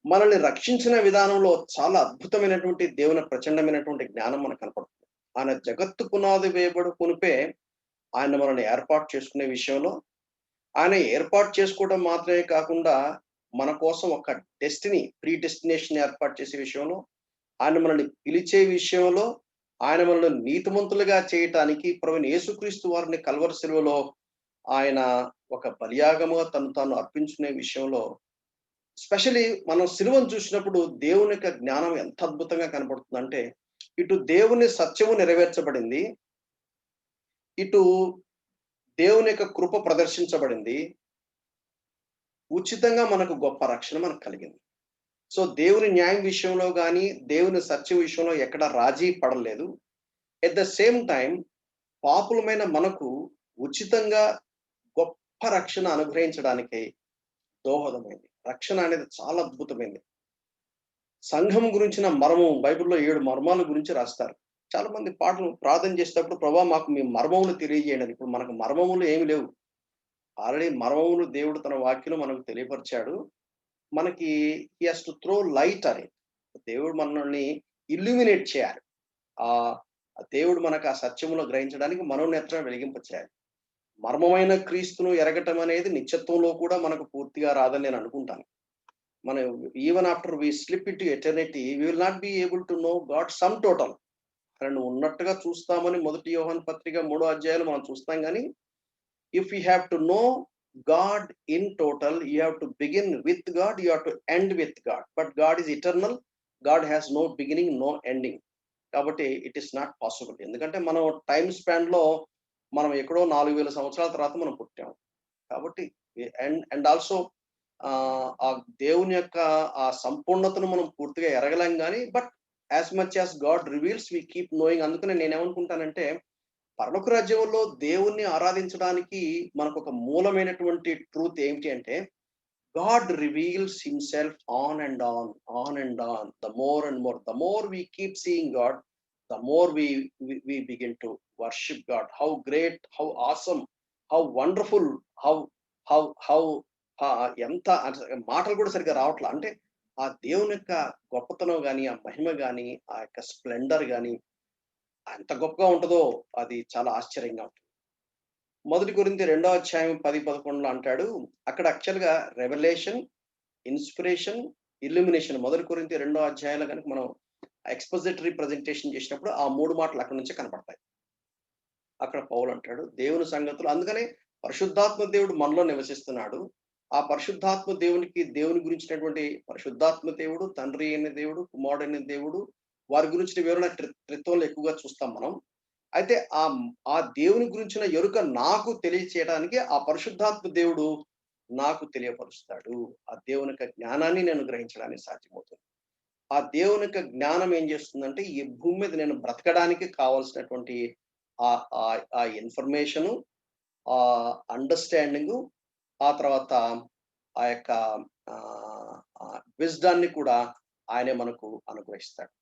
S1: మనల్ని రక్షించిన విధానంలో చాలా అద్భుతమైనటువంటి దేవుని ప్రచండమైనటువంటి జ్ఞానం మనకు కనపడుతుంది. ఆయన జగత్తు పునాది వేయబడు మునుపే ఆయన మనల్ని ఏర్పాటు చేసుకునే విషయంలో, ఆయన ఏర్పాటు చేసుకోవడం మాత్రమే కాకుండా మన కోసం ఒక ప్రీ డెస్టినేషన్ ఏర్పాటు చేసే విషయంలో, ఆయన మనల్ని పిలిచే విషయంలో, ఆయన మనల్ని నీతిమంతులుగా చేయటానికి ప్రభువైన యేసుక్రీస్తు వారిని కల్వరి శిలువలో ఆయన ఒక బలియాగముగా తను తాను అర్పించుకునే విషయంలో స్పెషల్లీ మనం సిలువను చూసినప్పుడు దేవుని యొక్క జ్ఞానం ఎంత అద్భుతంగా కనపడుతుందంటే, ఇటు దేవుని సత్యము నెరవేర్చబడింది, ఇటు దేవుని యొక్క కృప ప్రదర్శించబడింది, ఉచితంగా మనకు గొప్ప రక్షణ మనకు కలిగింది. సో దేవుని న్యాయం విషయంలో గాని, దేవుని సత్యం విషయంలో ఎక్కడ రాజీ పడలేదు. ఎట్ ద సేమ్ టైం పాపులమైన మనకు ఉచితంగా గొప్ప రక్షణ అనుగ్రహించడానికి దోహదమైంది. రక్షణ అనేది చాలా అద్భుతమైంది. సంఘం గురించిన మర్మం బైబిల్‌లో 7 మర్మాల గురించి రాస్తారు. చాలా మంది పాటలు ప్రార్థన చేసేటప్పుడు ప్రభా మాకు మీ మర్మములు తెలియజేయండి అని. ఇప్పుడు మనకు మర్మములు ఏమి లేవు. ఆల్రెడీ మర్మములు దేవుడు తన వాక్యంలో మనకు తెలియపరిచాడు. మనకి he has to throw light అని. దేవుడు మనల్ని ఇల్యూమినేట్ చేయాలి. ఆహ్, దేవుడు మనకు ఆ సత్యములో గ్రహించడానికి మనోనేత్రం వెలిగింపచేయాలి. మర్మమైన క్రీస్తును ఎరగటం అనేది నిత్యత్వంలో కూడా మనకు పూర్తిగా రాదని నేను అనుకుంటాను. మనం even after we slip into eternity we will not be able to know god sum total. ఆయనను ఉన్నట్టుగా చూస్తామని మొదటి యోహాను పత్రిక 3వ అధ్యాయంలో మనం చూస్తాం గానీ, if you have to know god in total, you have to begin with god, you have to end with god. But God is eternal. God has no beginning, no ending. కాబట్టి ఇట్ ఈస్ నాట్ పాసిబుల్. ఎందుకంటే మనం time స్పాన్‌లో మనం ఎక్కడో 4000 సంవత్సరాల తర్వాత మనం పుట్టాం. కాబట్టి అండ్ ఆల్సో ఆ దేవుని యొక్క ఆ సంపూర్ణతను మనం పూర్తిగా ఎరగలేం గానీ, but as much as god reveals we keep knowing. అందుకనే నేనేమనుకుంటానంటే, పరలోక రాజ్యంలో దేవుణ్ణి ఆరాధించడానికి మనకొక మూలమైనటువంటి ట్రూత్ ఏమిటి అంటే, god reveals himself on and on, on and on, the more and more. The more we keep seeing god, the more we begin to worship God. How great, how awesome, how wonderful, how ఎంత మాటలు కూడా సరిగ్గా రావట్లా. అంటే ఆ దేవుని యొక్క గొప్పతనం గాని, ఆ మహిమ గాని, ఆ యొక్క స్ప్లెండర్ గాని ఎంత గొప్పగా ఉంటదో అది చాలా ఆశ్చర్యంగా ఉంటుంది. మొదటి కొరింథీ 2వ అధ్యాయం 10, 11లో అంటాడు. అక్కడ యాక్చువల్‌గా రెవల్యూషన్, ఇన్స్పిరేషన్, ఇల్యూమినేషన్ మొదటి కొరింథీ 2వ అధ్యాయంలో గనుక మనం ఎక్స్‌పోజిటరీ ప్రెజెంటేషన్ చేసినప్పుడు ఆ 3 మాటలు అక్కడి నుంచే కనపడతాయి. అక్కడ పౌలు అంటాడు దేవుని సంగతులు. అందుకనే పరిశుద్ధాత్మ దేవుడు మనలో నివసిస్తున్నాడు. ఆ పరిశుద్ధాత్మ దేవుని గురించినటువంటి పరిశుద్ధాత్మ దేవుడు, తండ్రి అయిన దేవుడు, కుమారుడైన దేవుడు, వారి గురించిన వివరణ త్రిత్వంలో ఎక్కువగా చూస్తాం మనం. అయితే ఆ దేవుని గురించిన ఎరుక నాకు తెలియచేయడానికి ఆ పరిశుద్ధాత్మ దేవుడు నాకు తెలియపరుస్తాడు. ఆ దేవుని యొక్క జ్ఞానాన్ని నేను గ్రహించడానికి సాధ్యమవుతుంది. ఆ దేవుని యొక్క జ్ఞానం ఏం చేస్తుందంటే, ఈ భూమి మీద నేను బ్రతకడానికి కావాల్సినటువంటి ఆ ఇన్ఫర్మేషను, అండర్‌స్టాండింగు, ఆ తర్వాత ఆ యొక్క విజ్డమ్‌ని కూడా ఆయనే మనకు అనుగ్రహిస్తాడు.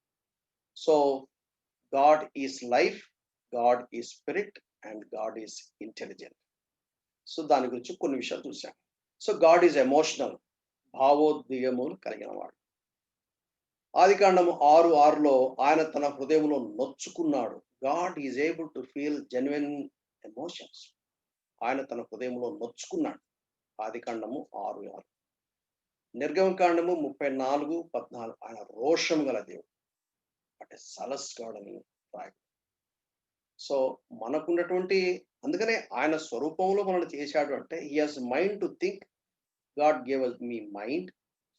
S1: So, God is life, God is spirit and God is intelligent. So, దాని గురించి కొన్ని విషయాలు చూసాం. సో, గాడ్ ఈజ్ ఎమోషనల్, భావోద్వేగములు కలిగిన వాడు. ఆదికాండము 6:6లో ఆయన తన హృదయంలో నొచ్చుకున్నాడు. God is able to feel genuine emotions. ఆయన తన హృదయంలో నొచ్చుకున్నాడు. ఆదికాండము 6:6. నిర్గమకాండము 34:14 ఆయన రోషం గల దేవుడు. అంటే సలస్ గాడ్ అని రాయబడింది. సో మనకున్నటువంటి అందుకనే ఆయన స్వరూపంలో మనల్ని చేశాడు అంటే he has mind to think. God gave me mind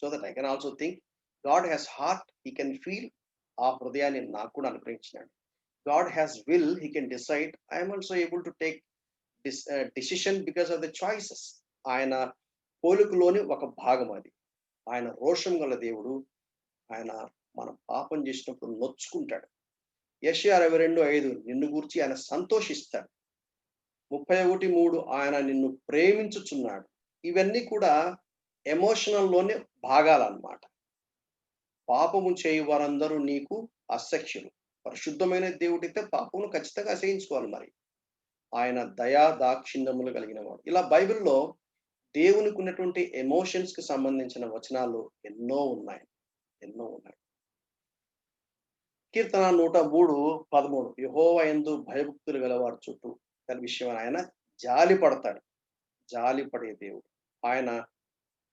S1: so that I can also think. God has heart, he can feel. ఆ హృదయాన్ని నాకు కూడా అనుగ్రహించినాడు. God has will, he can decide. I am also able to take decision because of the choices. ఆయన పోలికలోని ఒక భాగం అది. ఆయన రోషం గల దేవుడు. ఆయన మనం పాపం చేసినప్పుడు నొచ్చుకుంటాడు. యెషయా 62:5 నిన్ను గూర్చి ఆయన సంతోషిస్తాడు. 31:3 ఆయన నిన్ను ప్రేమించుచున్నాడు. ఇవన్నీ కూడా ఎమోషనల్లోని భాగాలన్నమాట. పాపము చేయు వారందరూ నీకు అసఖ్యులు. పరిశుద్ధమైన దేవుడైతే పాపమును ఖచ్చితంగా అసహించుకోవాలి మరి. ఆయన దయా దాక్షిణ్యములు కలిగిన వాడు. ఇలా బైబిల్లో దేవునికి ఉన్నటువంటి ఎమోషన్స్ కి సంబంధించిన వచనాలు ఎన్నో ఉన్నాయి. కీర్తన 103:13 యెహోవా యందు భయభక్తులు గలవారి చుట్టూ తన విషయం ఆయన జాలి పడతాడు. జాలి పడే దేవుడు. ఆయన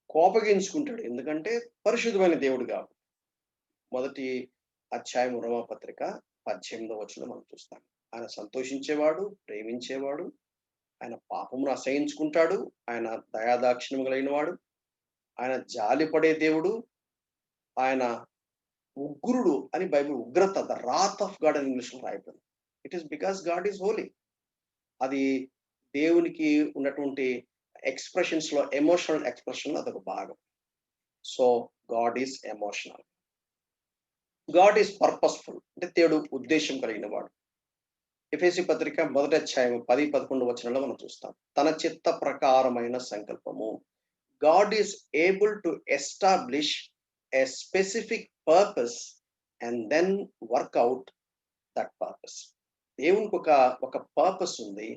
S1: కోపగించుకుంటాడు. ఎందుకంటే పరిశుద్ధమైన దేవుడు కాబట్టి. మొదటి అధ్యాయం రోమాపత్రిక 18వ వచనం మనం చూస్తాం. ఆయన సంతోషించేవాడు, ప్రేమించేవాడు, ఆయన పాపమును అసహించుకుంటాడు, ఆయన దయాదాక్షిణ్యము కలిగిన వాడు, ఆయన జాలి పడే దేవుడు, ఆయన ఉగ్రుడు అని బైబిల్ ఉగ్రత, ద రాత్ ఆఫ్ గాడ్ అని ఇంగ్లీష్లో రాయబడింది. It is because God is Holi. అది దేవునికి ఉన్నటువంటి ఎక్స్ప్రెషన్స్ లో ఎమోషనల్ ఎక్స్ప్రెషన్ అదొక భాగం. So God is emotional. God is purposeful అంటే దేవుడు ఉద్దేశం కలిగిన వాడు. ఎఫెసీ పత్రిక మొదటి అధ్యాయం 10-11 వచనంలో మనం చూస్తాం. తన చిత్త ప్రకారమైన సంకల్పము. God is able to establish a specific purpose and then work out that purpose. దేవునికి ఒక పర్పస్ ఉంది.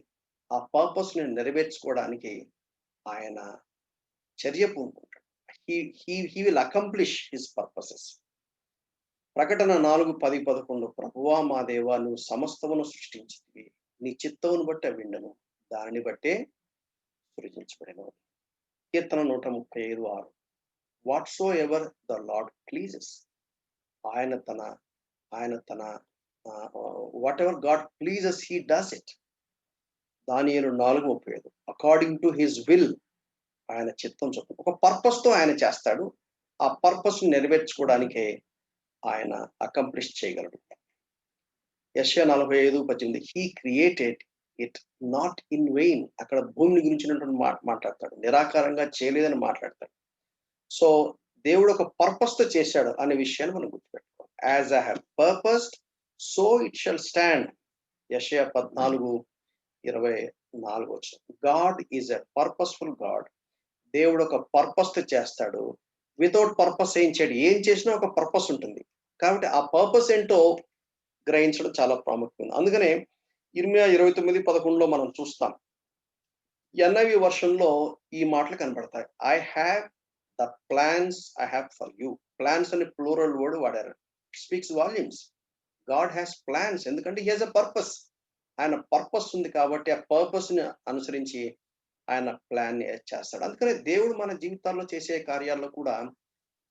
S1: ఆ పర్పస్ ని నెరవేర్చుకోవడానికి ఆయన చర్య పూనుకుంటాడు. He will accomplish his purposes. ప్రకటన 4:10-11 ప్రభువా మా దేవా నువ్వు సమస్తమును సృష్టించితివి, నీ చిత్తమును బట్టి విండను, దానిని బట్టే సృజించబడిన. కీర్తన 135:6 what so ever the lord pleases. ఆయన తన what ever God pleases he does it. దానియేలు 4:35 అకార్డింగ్ టు హిస్ విల్. ఆయన చిత్తం చొప్పున ఒక పర్పస్ తో ఆయన చేస్తాడు. ఆ పర్పస్ నెరవేర్చుకోవడానికే ఆయన అకంప్లిష్ చేయగలడు. యెషయా 45:18 he created it not in vein. అక్కడ భూమిని గురించినటువంటి మాట్లాడతాడు. నిరాకారంగా చేయలేదని మాట్లాడతాడు. సో దేవుడు ఒక పర్పస్ తో చేశాడు అనే విషయాన్ని మనం గుర్తుపెట్టుకోవాలి. As I have purposed so it shall stand. యెషయా 14:24 God is a purposeful God. దేవుడు ఒక పర్పస్ తో చేస్తాడు. వితౌట్ పర్పస్ ఏం చేయడు. ఏం చేసినా ఒక పర్పస్ ఉంటుంది. కాబట్టి ఆ పర్పస్ ఏంటో గ్రహించడం చాలా ప్రాముఖ్యం. అందుకనే ఇర్మియా 29:11 మనం చూస్తాం. ఎన్ఐవి వర్షన్లో ఈ మాటలు కనబడతాయి. I have the plans I have for you. Plans అని ప్లూరల్ వర్డ్ వాడారు. Speaks volumes. God has plans. ఎందుకంటే హీ హాజ్ అ పర్పస్. ఆయన పర్పస్ ఉంది కాబట్టి ఆ పర్పస్ ని అనుసరించి ఆయన ప్లాన్ చేస్తాడు. అందుకనే దేవుడు మన జీవితాల్లో చేసే కార్యాల్లో కూడా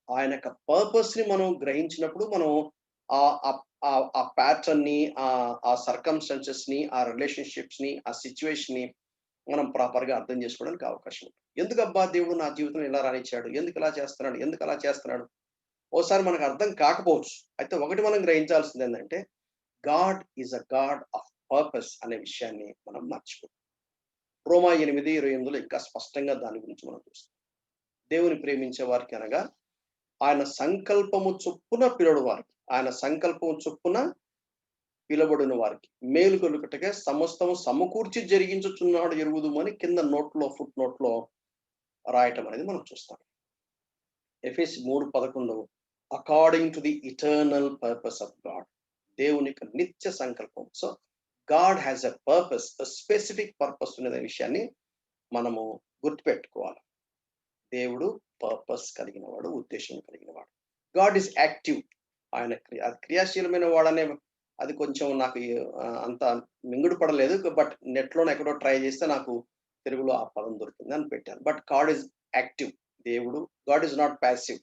S1: ఆయన యొక్క పర్పస్ ని మనం గ్రహించినప్పుడు మనం ఆ ప్యాటర్న్ ని, ఆ సర్కమ్స్టాన్సెస్ ని, ఆ రిలేషన్షిప్స్ ని, ఆ సిచ్యువేషన్ ని మనం ప్రాపర్ గా అర్థం చేసుకోవడానికి అవకాశం ఉంటుంది. ఎందుకు అబ్బా దేవుడు నా జీవితంలో ఇలా రానిచ్చాడు, ఎందుకు అలా చేస్తున్నాడు ఓసారి మనకు అర్థం కాకపోవచ్చు. అయితే ఒకటి మనం గ్రహించాల్సింది ఏంటంటే god is a god of purpose అనే విషయాన్ని మనం మర్చిపోతాం. రోమా 8:28 ఇంకా స్పష్టంగా దాని గురించి మనం చూస్తాం. దేవుని ప్రేమించే వారికి అనగా ఆయన సంకల్పము చొప్పున పిలువబడిన వారికి మేలు కలుగుటకే సమస్తము సమకూర్చి జరిగించుచున్నాడు ఎరుగుదు అని కింద ఫుట్ నోట్లో రాయటం అనేది మనం చూస్తాం. ఎఫెసీ 3:11 according to the eternal purpose of god. దేవుని యొక్క నిత్య సంకల్పం. So God has a purpose, specific purpose అనే విషయాన్ని మనము గుర్తుపెట్టుకోవాలి. దేవుడు పర్పస్ కలిగిన వాడు, ఉద్దేశం కలిగిన వాడు. God is active. ఆయన అది క్రియాశీలమైన వాడనే అది కొంచెం నాకు అంత మింగుడు పడలేదు. బట్ నెట్‌లోనే ఎక్కడో ట్రై చేస్తే నాకు తెలుగులో ఆ పదం దొరికింది అని పెట్టాను. But God is active. దేవుడు God is not passive.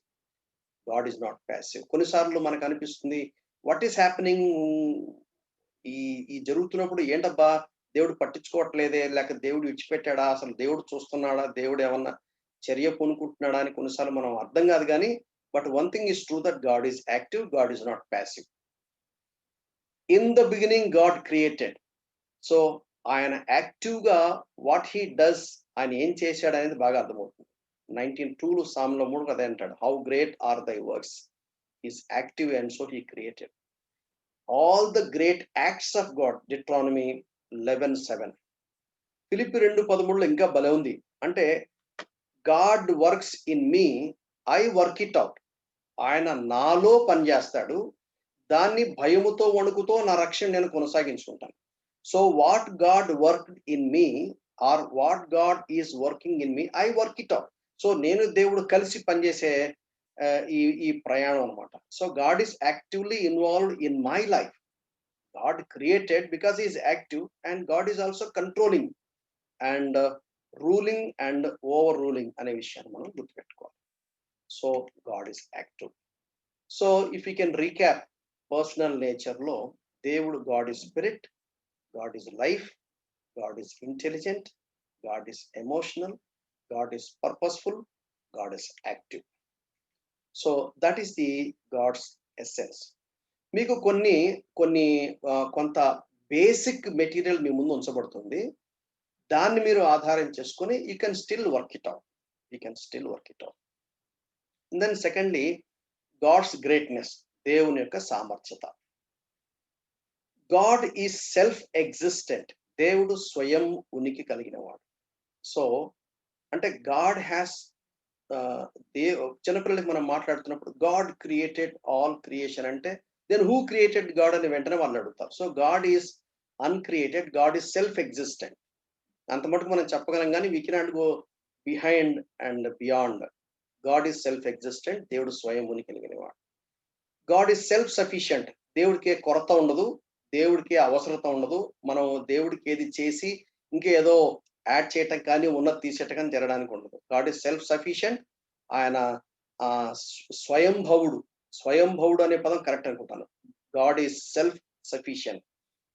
S1: God is not passive. కొన్నిసార్లు మనకు అనిపిస్తుంది వాట్ ఈస్ హ్యాపెనింగ్ ఈ ఈ జరుగుతున్నప్పుడు ఏంటబ్బా! దేవుడు పట్టించుకోవట్లేదే, లేక దేవుడు విడిచిపెట్టాడా? అసలు దేవుడు చూస్తున్నాడా? దేవుడు ఏమన్నా చర్య పూనుకుంటున్నాడా? అని కొన్నిసార్లు మనం అర్థం కాదు గానీ, but one thing is true that God is active. God is not passive. In the beginning God created. So, ఆయన యాక్టివ్‌గా వాట్ హి డస్ ఆయన ఏం చేశాడనేది బాగా అర్థమవుతుంది. 19:2లో సామ్‌లో 3 అదే అంటాడు. How great are thy works. Is active and so he created. All the great acts of God. Deuteronomy 11:7. ఫిలిప్పి 2:13లో ఇంకా భలే ఉంది. అంటే God works in me, I work it out. ఆయన నాలో పనిచేస్తాడు. దాన్ని భయముతో, వణుకుతో నా రక్షణ నేను కొనసాగించుకుంటాను. So what God worked in me or what God is working in me, I work it out. So నేను దేవుడు కలిసి పనిచేసే ఈ ఈ ప్రయాణం అన్నమాట. So god is actively involved in my life. God created because he is active and God is also controlling and ruling and over ruling అనే విషయాన్ని మనం గుర్తుపెట్టుకోవాలి. So god is active. So if you can recap personal నేచర్‌లో దేవుడు God is spirit, God is life, god is intelligent, god is emotional, god is purposeful, god is active. So that is the god's essence. మీకు కొన్ని కొన్ని కొంత basic material మీ ముందు ఉంచబడుతుంది. దాన్ని మీరు ఆధారం చేసుకొని you can still work it out. You can still work it out. Then secondly God's greatness. దేవుని యొక్క సామర్థ్యత. God is self existent. దేవుడు స్వయం ఉనికి కలిగినవాడు. సో అంటే గాడ్ హ్యాస్ చిన్నపిల్లలకి మనం మాట్లాడుతున్నప్పుడు గాడ్ క్రియేటెడ్ ఆల్ క్రియేషన్ అంటే దెన్ హూ క్రియేటెడ్ గాడ్ అని వెంటనే వాళ్ళు అడుగుతారు. So God is uncreated. God is self existent. అంత మటుకు మనం చెప్పగలం కానీ we cannot go behind and beyond. God is self existent. దేవుడు స్వయం ఉనికి కలిగినవాడు. God is self sufficient. దేవుడికి కొరత ఉండదు. దేవుడికి అవసరత ఉండదు. మనం దేవుడికి ఏది చేసి ఇంకేదో యాడ్ చేయటం కానీ, ఉన్నది తీసేయటం కానీ జరగడానికి ఉండదు. God is self sufficient. ఆయన స్వయంభవుడు. స్వయంభవుడు అనే పదం కరెక్ట్ అనుకుంటాను. God is self sufficient.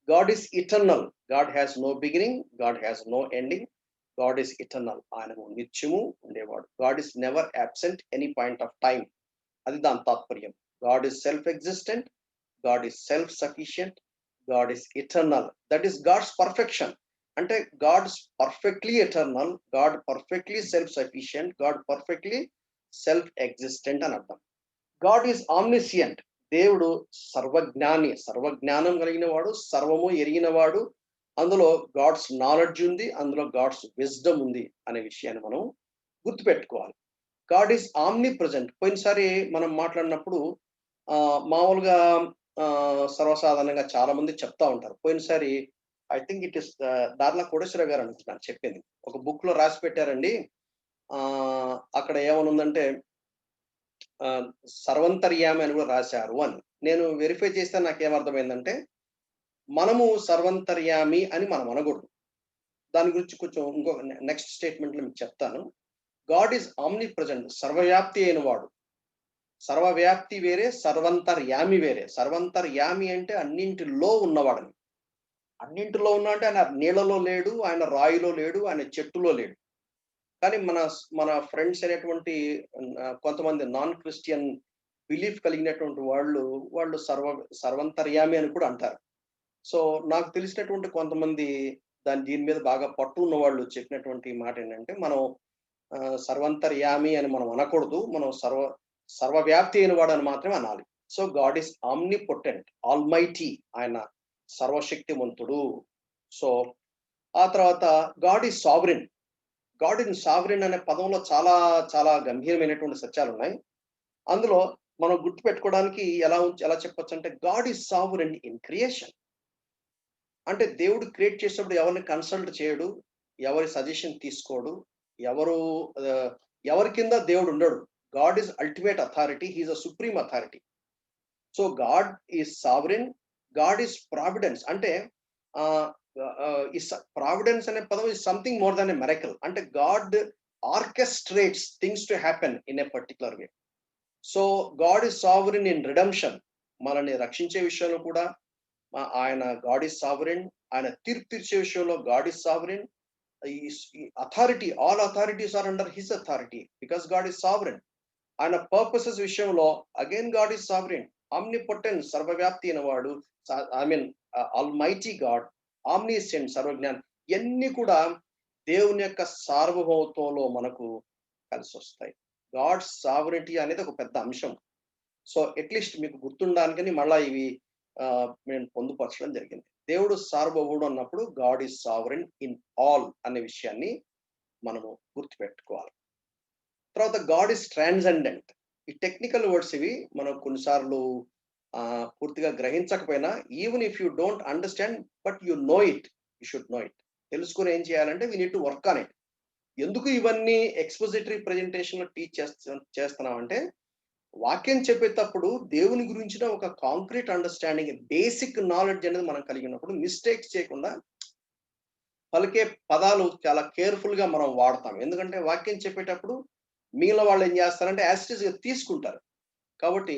S1: God is eternal. God has no beginning. God has no ending. God is eternal. ఆయన నిత్యము ఉండేవాడు. God is never absent any point of time. అది దాని తాత్పర్యం. God is self existent. God is self sufficient. God is eternal. That is God's perfection. అంటే God's perfectly eternal, God perfectly self sufficient, God perfectly self existent అని అర్థం. God is ఆమ్నిసియంట్. దేవుడు సర్వజ్ఞాని. సర్వజ్ఞానం కలిగిన వాడు, సర్వము ఎరిగిన వాడు. అందులో గాడ్స్ నాలెడ్జ్ ఉంది, అందులో గాడ్స్ విజ్డమ్ ఉంది అనే విషయాన్ని మనం గుర్తుపెట్టుకోవాలి. God is omni present. పోయినసారి మనం మాట్లాడినప్పుడు మామూలుగా సర్వసాధారణంగా చాలా మంది చెప్తా ఉంటారు. పోయినసారి I think it is Darla Koteswara garu అనుకుంటున్నాను చెప్పింది. ఒక బుక్ లో రాసి పెట్టారండి. అక్కడ ఏమనుందంటే సర్వంతర్యామి అని కూడా రాశారు అని. నేను వెరిఫై చేస్తే నాకేమర్థమైందంటే మనము సర్వంతర్యామి అని మనం అనకూడదు. దాని గురించి కొంచెం ఇంకో నెక్స్ట్ స్టేట్మెంట్ లో మీకు చెప్తాను. God is omnipresent. సర్వవ్యాప్తి అయిన వాడు. సర్వవ్యాప్తి వేరే, సర్వంతర్యామి వేరే. సర్వంతర్యామి అంటే అన్నింటిలో ఉన్నవాడని. అన్నింటిలో ఉన్నా అంటే ఆయన నీళ్ళలో లేడు, ఆయన రాయిలో లేడు, ఆయన చెట్టులో లేడు. కానీ మన ఫ్రెండ్స్ అనేటువంటి కొంతమంది నాన్ క్రిస్టియన్ బిలీఫ్ కలిగినటువంటి వాళ్ళు సర్వంతర్యామి అని కూడా అంటారు. సో నాకు తెలిసినటువంటి కొంతమంది దీని మీద బాగా పట్టు ఉన్న వాళ్ళు చెప్పినటువంటి మాట ఏంటంటే మనం సర్వంతర్యామి అని మనం అనకూడదు. మనం సర్వవ్యాప్తి అయిన వాడు అని మాత్రమే అనాలి. So god is omnipotent, almighty. ఆయన సర్వశక్తివంతుడు. సో ఆ తర్వాత God is sovereign. God in sovereign అనే పదంలో చాలా చాలా గంభీరమైనటువంటి సత్యాలు ఉన్నాయి. అందులో మనం గుర్తుపెట్టుకోవడానికి ఎలా చెప్పొచ్చు అంటే god is sovereign in creation. అంటే దేవుడు క్రియేట్ చేసేటప్పుడు ఎవరిని కన్సల్ట్ చేయడు, ఎవరి సజెషన్ తీసుకోడు, ఎవరి కింద దేవుడు ఉండడు. God is ultimate authority. He is a supreme authority. So God is sovereign, God is providence. అంటే ప్రావిడెన్స్ అనే పదం is something more than a miracle. అంటే God orchestrates things to happen in a particular way. So God is sovereign in redemption, మనల్ని రక్షించే విషయంలో కూడా ఆయన God is sovereign. ఆయన తీర్పు తీర్చే విషయంలో God is sovereign. Authority, all authorities are under his authority because God is sovereign. ఆయన పర్పసెస్ విషయంలో again God is sovereign. Omnipotent, సర్వవ్యాప్తి అయిన వాడు, I mean almighty God, omniscient, సర్వజ్ఞాన్, ఇవన్నీ కూడా దేవుని యొక్క సార్వభౌమత్వంలో మనకు కలిసి వస్తాయి. గాడ్ సావరిటీ అనేది ఒక పెద్ద అంశం. సో అట్లీస్ట్ మీకు గుర్తుండడానికని మళ్ళా ఇవి నేను పొందుపరచడం జరిగింది. దేవుడు సార్వభౌముడు అన్నప్పుడు God is sovereign in all అనే విషయాన్ని మనము గుర్తుపెట్టుకోవాలి. తర్వాత గాడ్ ఈజ్ ట్రాన్సెండెంట్. ఈ టెక్నికల్ వర్డ్స్ ఇవి మనం కొన్నిసార్లు పూర్తిగా గ్రహించకపోయినా, even if you don't understand but you know it, you should know it. తెలుసుకుని ఏం చేయాలంటే we need to work on it. ఎందుకు ఇవన్నీ ఎక్స్పోజిటరీ ప్రెజెంటేషన్ లో టీచ్ చేస్తున్నాం అంటే, వాక్యం చెప్పేటప్పుడు దేవుని గురించిన ఒక కాంక్రీట్ అండర్స్టాండింగ్, బేసిక్ నాలెడ్జ్ అనేది మనం కలిగి ఉన్నప్పుడు మిస్టేక్స్ చేయకుండా పలికే పదాలు చాలా కేర్ఫుల్ గా మనం వాడతాం. ఎందుకంటే వాక్యం చెప్పేటప్పుడు మిగిలిన వాళ్ళు ఏం చేస్తారంటే యాసిటీస్ తీసుకుంటారు. కాబట్టి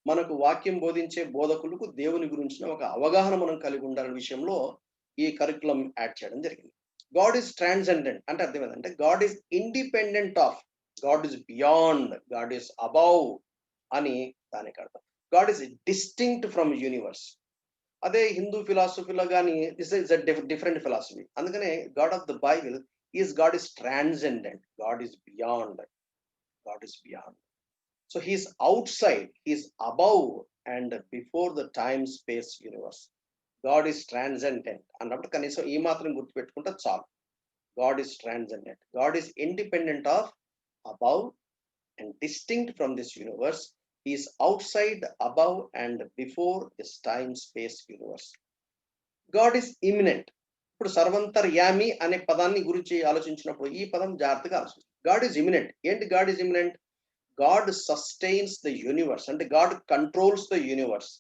S1: మనకు వాక్యం బోధించే బోధకులకు దేవుని గురించిన ఒక అవగాహన మనం కలిగి ఉండాలనే విషయంలో ఈ కరికులం యాడ్ చేయడం జరిగింది. గాడ్ ఈజ్ ట్రాన్సెండెంట్ అంటే అర్థం ఏంటంటే god is independent of, god is beyond, god is above అని దానికి అర్థం. God is distinct from universe. అదే హిందూ ఫిలాసఫీలో కానీ దిస్ ఇస్ డిఫరెంట్ ఫిలాసఫీ. అందుకనే god of the Bible is god is transcendent, god is beyond, god is beyond. So he is outside, he is above and before the time space universe. God is transcendent అన్నప్పుడు కనీసం ఈ మాత్రం గుర్తుపెట్టుకుంటే చాలు. God is transcendent, god is independent of, above and distinct from this universe. He is outside, above and before this time space universe. God is imminent. ఇప్పుడు సర్వంతర్యామి అనే పదాన్ని గురించి ఆలోచించినప్పుడు ఈ పదం జాగ్రత్తగా ఆలోచించాలి. God is immanent. ఏంటి God is immanent? God sustains the universe, అంటే God controls the universe,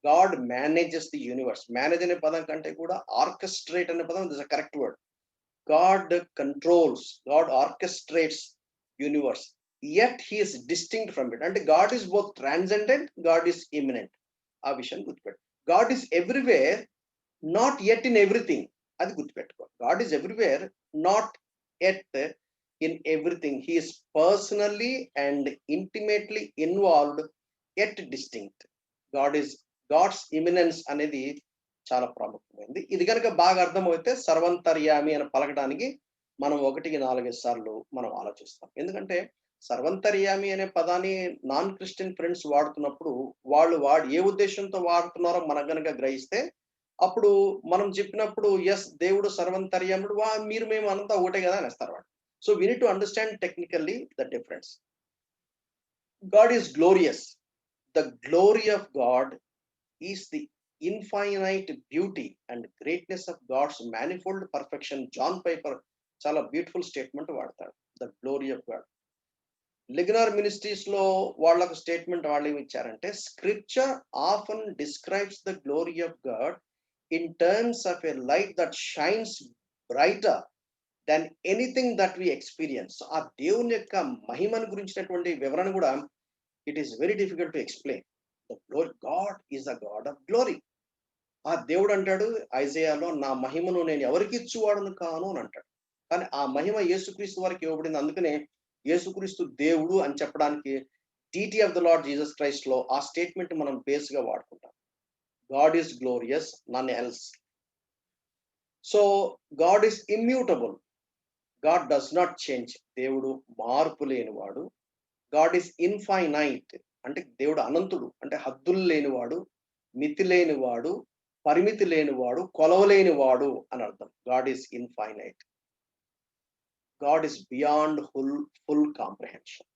S1: God manages the universe. Manage అనే పదం కంటే కూడా ఆర్కెస్ట్రేట్ అనే పదం is a correct word. God controls, God orchestrates universe, yet he is distinct from it. అంటే God is both transcendent, God is immanent. ఆ విషయాన్ని గుర్తుపెట్టు. God is everywhere, not yet in everything. అది గుర్తుపెట్టుకో. God is everywhere, not yet in everything. He is personally and intimately involved, yet distinct. God's immanence అనేది చాలా ప్రాముఖ్యమైనది. ఇది కనుక బాగా అర్థమైతే సర్వంతర్యామి అని పలకడానికి మనం 1-4 సార్లు మనం ఆలోచిస్తాం. ఎందుకంటే సర్వంతర్యామి అనే పదాన్ని నాన్ క్రిస్టియన్ ఫ్రెండ్స్ వాడుతున్నప్పుడు వాళ్ళు ఏ ఉద్దేశంతో వాడుతున్నారో మనం కనుక గ్రహిస్తే, అప్పుడు మనం చెప్పినప్పుడు ఎస్ దేవుడు సర్వంతర్యాముడు, మీరు మేము అంతా ఒకటే కదా అనేస్తారు వాడు. So we need to understand technically the difference. God is glorious. The glory of God is the infinite beauty and greatness of God's manifold perfection. John Piper చాలా బ్యూటిఫుల్ స్టేట్మెంట్ వాడతాడు, the glory of God. Ligonier ministries లో వాళ్ళకు statement వాళ్ళు ఏమి ఇచ్చారంటే, scripture often describes the glory of God in terms of a light that shines brighter than anything that we experience. ఆ దేవుని యొక్క మహిమను గురించినటువంటి వివరణ కూడా it is very difficult to explain. The glory, God is the God of glory. ఆ దేవుడు అంటాడు ఐజయాలో, నా మహిమను నేను ఎవరికి ఇచ్చువాడును కాను అని అంటాడు. కానీ ఆ మహిమ యేసుక్రీస్తు వారికి ఇవ్వబడింది. అందుకనే యేసుక్రీస్తు దేవుడు అని చెప్పడానికి deity of the Lord Jesus Christ లో ఆ స్టేట్మెంట్ మనం బేస్ గా వాడుకుంటాం. God is glorious, none else. So god is immutable, god does not change. దేవుడు మార్పు లేనివాడు. గాడ్ ఈస్ ఇన్ఫైనైట్, అంటే దేవుడు అనంతుడు, అంటే హద్దులు లేనివాడు, మితి లేనివాడు, పరిమితి లేనివాడు, కొలవలేనివాడు అని అర్థం. God is infinite. God is beyond full comprehension,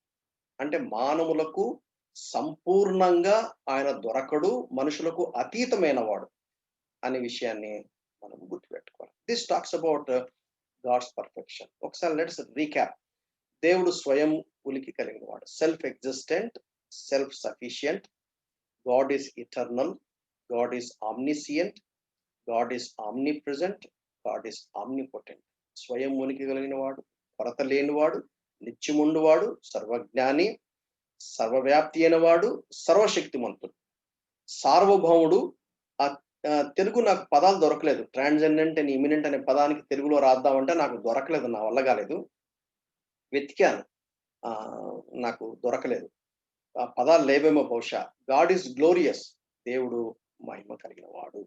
S1: అంటే మానవులకు సంపూర్ణంగా ఆయన దొరకడు, మనుషులకు అతీతమైన వాడు అనే విషయాన్ని మనం గుర్తుపెట్టుకోవాలి. This talks about God's perfection. ఒకసారి లెట్స్ రీక్యాప్. దేవుడు స్వయం ఉనికి కలిగిన వాడు, self existent, self sufficient. God is eternal, God is omniscient, God is omnipresent, God is omnipotent. స్వయం ఉనికి కలిగిన వాడు, కొరత లేనివాడు, నిత్యముండువాడు, సర్వజ్ఞాని, సర్వవ్యాప్తి అయిన వాడు, సర్వశక్తిమంతుడు, సార్వభౌముడు. తెలుగు నాకు పదాలు దొరకలేదు. ట్రాన్సెండెంట్ అండ్ ఇమినెంట్ అనే పదానికి తెలుగులో రాద్దామంటే నాకు దొరకలేదు, నా వల్ల కాలేదు. వెతికాను, నాకు దొరకలేదు. ఆ పదాలు లేవేమో బహుశా. గాడ్ ఈజ్ గ్లోరియస్, దేవుడు మహిమ కలిగిన వాడు.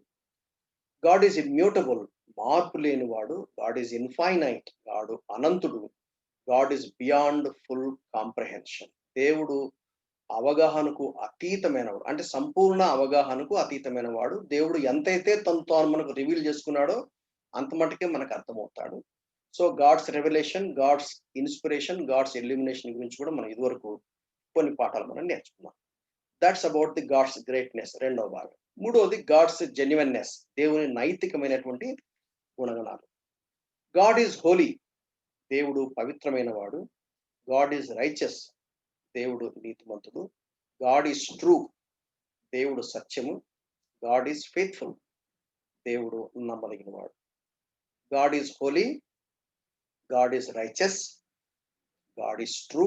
S1: గాడ్ ఈజ్ ఇమ్యూటబుల్, మార్పు లేనివాడు. గాడ్ ఈజ్ ఇన్ఫైనైట్, గాడు అనంతుడు. God is beyond full comprehension, దేవుడు అవగాహనకు అతీతమైన వాడు, అంటే సంపూర్ణ అవగాహనకు అతీతమైన వాడు. దేవుడు ఎంతైతే తనతో మనకు రివీల్ చేసుకున్నాడో అంత మటుకే మనకు అర్థమవుతాడు. So God's revelation, God's inspiration, God's illumination గురించి కూడా మనం ఇదివరకు కొన్ని పాఠాలు మనం నేర్చుకున్నాం. That's about the God's greatness, రెండవ భాగం. మూడవది గాడ్స్ జెన్యువన్నెస్, దేవుని నైతికమైనటువంటి గుణగణాలు. గాడ్ ఈజ్ హోలీ, దేవుడు పవిత్రమైన వాడు. గాడ్ ఈజ్ రైచస్, దేవుడు నీతిమంతుడు. గాడ్ ఈజ్ ట్రూ, దేవుడు సత్యము. గాడ్ ఈజ్ ఫెయిత్ఫుల్, దేవుడు నమ్మదగిన వాడు. God is holy, God is righteous, God is true.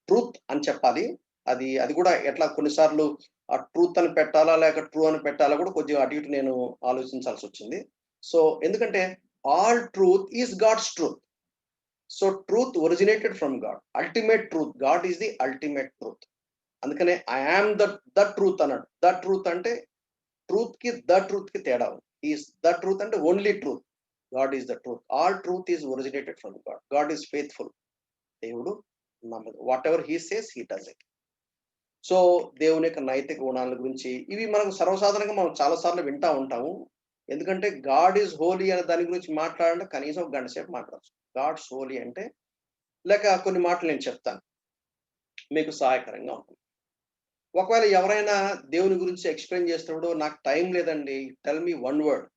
S1: Truth అని చెప్పాలి. అది కూడా ఎట్లా, కొన్నిసార్లు ఆ ట్రూత్ అని పెట్టాలా లేక ట్రూ అని పెట్టాలా కూడా కొద్దిగా అటు ఇటు నేను ఆలోచించాల్సి వచ్చింది. సో ఎందుకంటే all truth is God's truth. So truth originated from God, ultimate truth. God is the ultimate truth. అందుకనే ఐ ఆమ్ ద ట్రూత్ అన్నాడు. ద ట్రూత్ అంటే ట్రూత్ కి ద ట్రూత్ కి తేడా ఉంది. ఈజ్ ద ట్రూత్ అంటే only truth. God is the truth. All truth is originated from God. God is faithful, దేవుడు నమ్మదు. Whatever he says he does it. So దేవుని యొక్క నైతిక గుణాల గురించి ఇవి మనకు సర్వసాధారణంగా మనం చాలా సార్లు వింటా ఉంటాము. ఎందుకంటే గాడ్ ఈజ్ హోలీ అనే దాని గురించి మాట్లాడాలంటే కనీసం ఒక గంట సేపు మాట్లాడచ్చు. గాడ్స్ హోలీ అంటే, లేక కొన్ని మాటలు నేను చెప్తాను, మీకు సహాయకరంగా ఉంటుంది. ఒకవేళ ఎవరైనా దేవుని గురించి ఎక్స్ప్లెయిన్ చేస్తున్నప్పుడు నాకు టైం లేదండి, టెల్ మీ వన్ వర్డ్,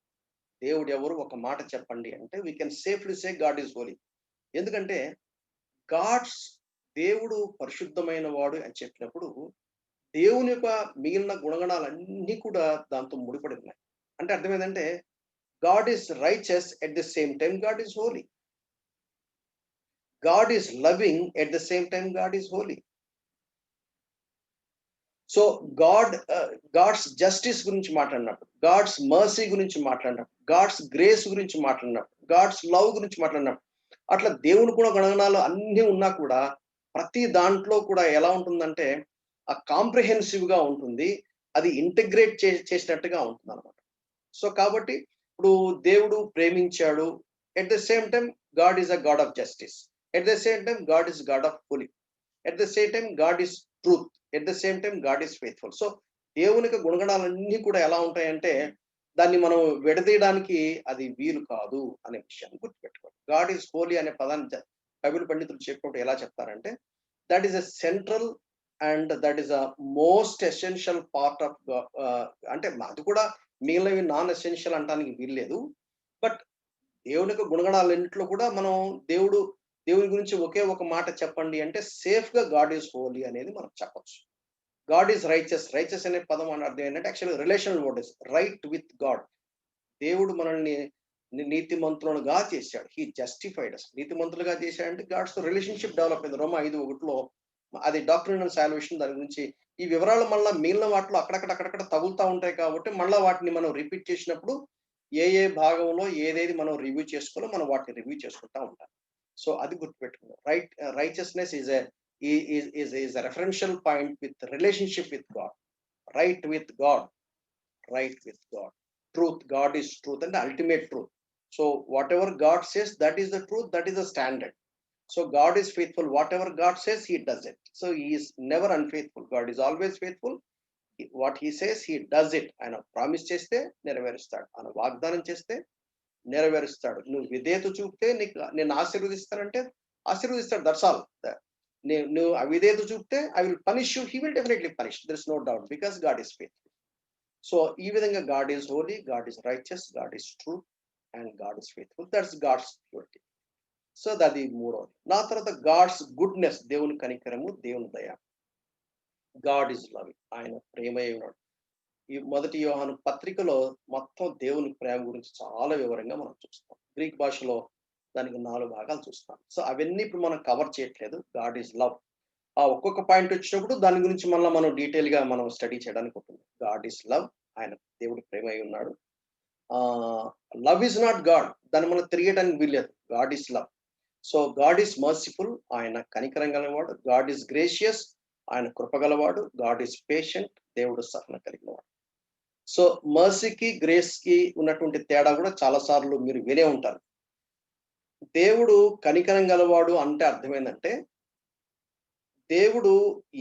S1: దేవుడు ఎవరు ఒక మాట చెప్పండి అంటే, we can safely say God is Holi. ఎందుకంటే గాడ్స్, దేవుడు పరిశుద్ధమైన వాడు అని చెప్పినప్పుడు దేవుని యొక్క మిగిలిన గుణగణాలన్నీ కూడా దాంతో ముడిపడి ఉన్నాయి. అంటే అర్థం ఏంటంటే god is righteous, at the same time god is holy. God is loving, at the same time god is holy. So god's justice గురించి మాట్లాడినప్పుడు, గాడ్స్ మర్సీ గురించి మాట్లాడినప్పుడు, గాడ్స్ గ్రేస్ గురించి మాట్లాడినప్పుడు, గాడ్స్ లవ్ గురించి మాట్లాడినప్పుడు, అట్లా దేవుని కూడా గుణగణాలు అన్నీ ఉన్నా కూడా ప్రతి దాంట్లో కూడా ఎలా ఉంటుందంటే ఆ కాంప్రిహెన్సివ్ గా ఉంటుంది. అది ఇంటిగ్రేట్ చేసినట్టుగా ఉంటుంది అనమాట. సో కాబట్టి ఇప్పుడు దేవుడు ప్రేమించాడు, at the same time god is a god of justice, at the same time god is god of holy, at the same time god is truth, at the same time god is faithful. So దేవునికి గుణగణాలన్నీ కూడా ఎలా ఉంటాయంటే దాన్ని మనం విడదీయడానికి అది వీలు కాదు అనే విషయాన్ని గుర్తుపెట్టుకోండి. గాడ్ ఈస్ హోలీ అనే పదాన్ని బైబిల్ పండితులు చెప్పినప్పుడు ఎలా చెప్తారంటే, that is a central and that is a most essential part of, అంటే అది కూడా మిగిలినవి నాన్ ఎసెన్షియల్ అంటానికి వీల్లేదు. బట్ దేవుని యొక్క గుణగణాలన్నింటిలో కూడా మనం దేవుని గురించి ఒకే ఒక మాట చెప్పండి అంటే సేఫ్ గా గాడ్ ఈస్ హోలీ అనేది మనం చెప్పొచ్చు. God is righteous. రైచస్ అనే పదం అని అర్థం ఏంటంటే యాక్చువల్గా relational word is right with God. దేవుడు మనల్ని నీతిమంతులుగా చేశాడు. హీ జస్టిఫైడ్ అస్. నీతిమంతులుగా చేశాడంటే గాడ్స్ తో రిలేషన్షిప్ డెవలప్ అయింది. రోమా 5:1 అది డాక్ట్రిన్ అండ్ సాల్వేషన్. దాని గురించి ఈ వివరాలు మళ్ళీ మిగిలిన వాటిలో అక్కడక్కడ తగులుతూ ఉంటాయి కాబట్టి మళ్ళీ వాటిని మనం రిపీట్ చేసినప్పుడు ఏ భాగంలో ఏదేది మనం రివ్యూ చేసుకోవాలో మనం వాటిని రివ్యూ చేసుకుంటా ఉంటాం. సో అది గుర్తుపెట్టుకున్నాం. Righteousness is a referential point with relationship with God. Right with God. Truth. God is truth and the ultimate truth. So whatever God says, that is the truth, that is the standard. So God is faithful. Whatever God says, he does it. So he is never unfaithful. God is always faithful. What he says, he does it. ఆయన promise చేస్తే నెరవేరుస్తాడు, ఆయన వాగ్దానం చేస్తే నెరవేరుస్తాడు. నువ్వు విధేయత చూపితే నేను ఆశీర్వదిస్తానంటే ఆశీర్వదిస్తాడు. That's all. నువ్వు అవిధేయత చూపితే I will punish you, he will definitely punish. There is no doubt, because God is faithful. So ఈ విధంగా God is holy, God is righteous, God is true and God is faithful. That's God's purity. So అది మూడవది. నా తర్వాత God's goodness, దేవుని కనికరము, దేవుని దయ. God is love. ఆయన ప్రేమై ఉన్నాడు. ఈ మొదటి యోహాను పత్రికలో మొత్తం దేవుని ప్రేమ గురించి చాలా వివరంగా మనం చూస్తాం. గ్రీక్ భాషలో దానికి 4 భాగాలు చూస్తాం. సో అవన్నీ ఇప్పుడు మనం కవర్ చేయట్లేదు. God is love. ఆ ఒక్కొక్క పాయింట్ వచ్చినప్పుడు దాని గురించి మళ్ళా మనం డీటెయిల్‌గా మనం స్టడీ చేయడానికి ఉంటుంది. God is love. ఆయన దేవుడు ప్రేమై ఉన్నాడు. Love is not God. దాన్ని మనం తిరిగేయడానికి వీల్లేదు. God is love. So God is merciful. ఆయన కనికరం గలవాడు. God is gracious. ఆయన కృప గలవాడు. God is patient. దేవుడు సహన కలిగినవాడు. సో మర్సీకి, గ్రేస్‌కి ఉన్నటువంటి తేడా కూడా చాలా సార్లు మీరు వినే ఉంటారు. దేవుడు కనికరం గలవాడు అంటే అర్థమేందంటే, దేవుడు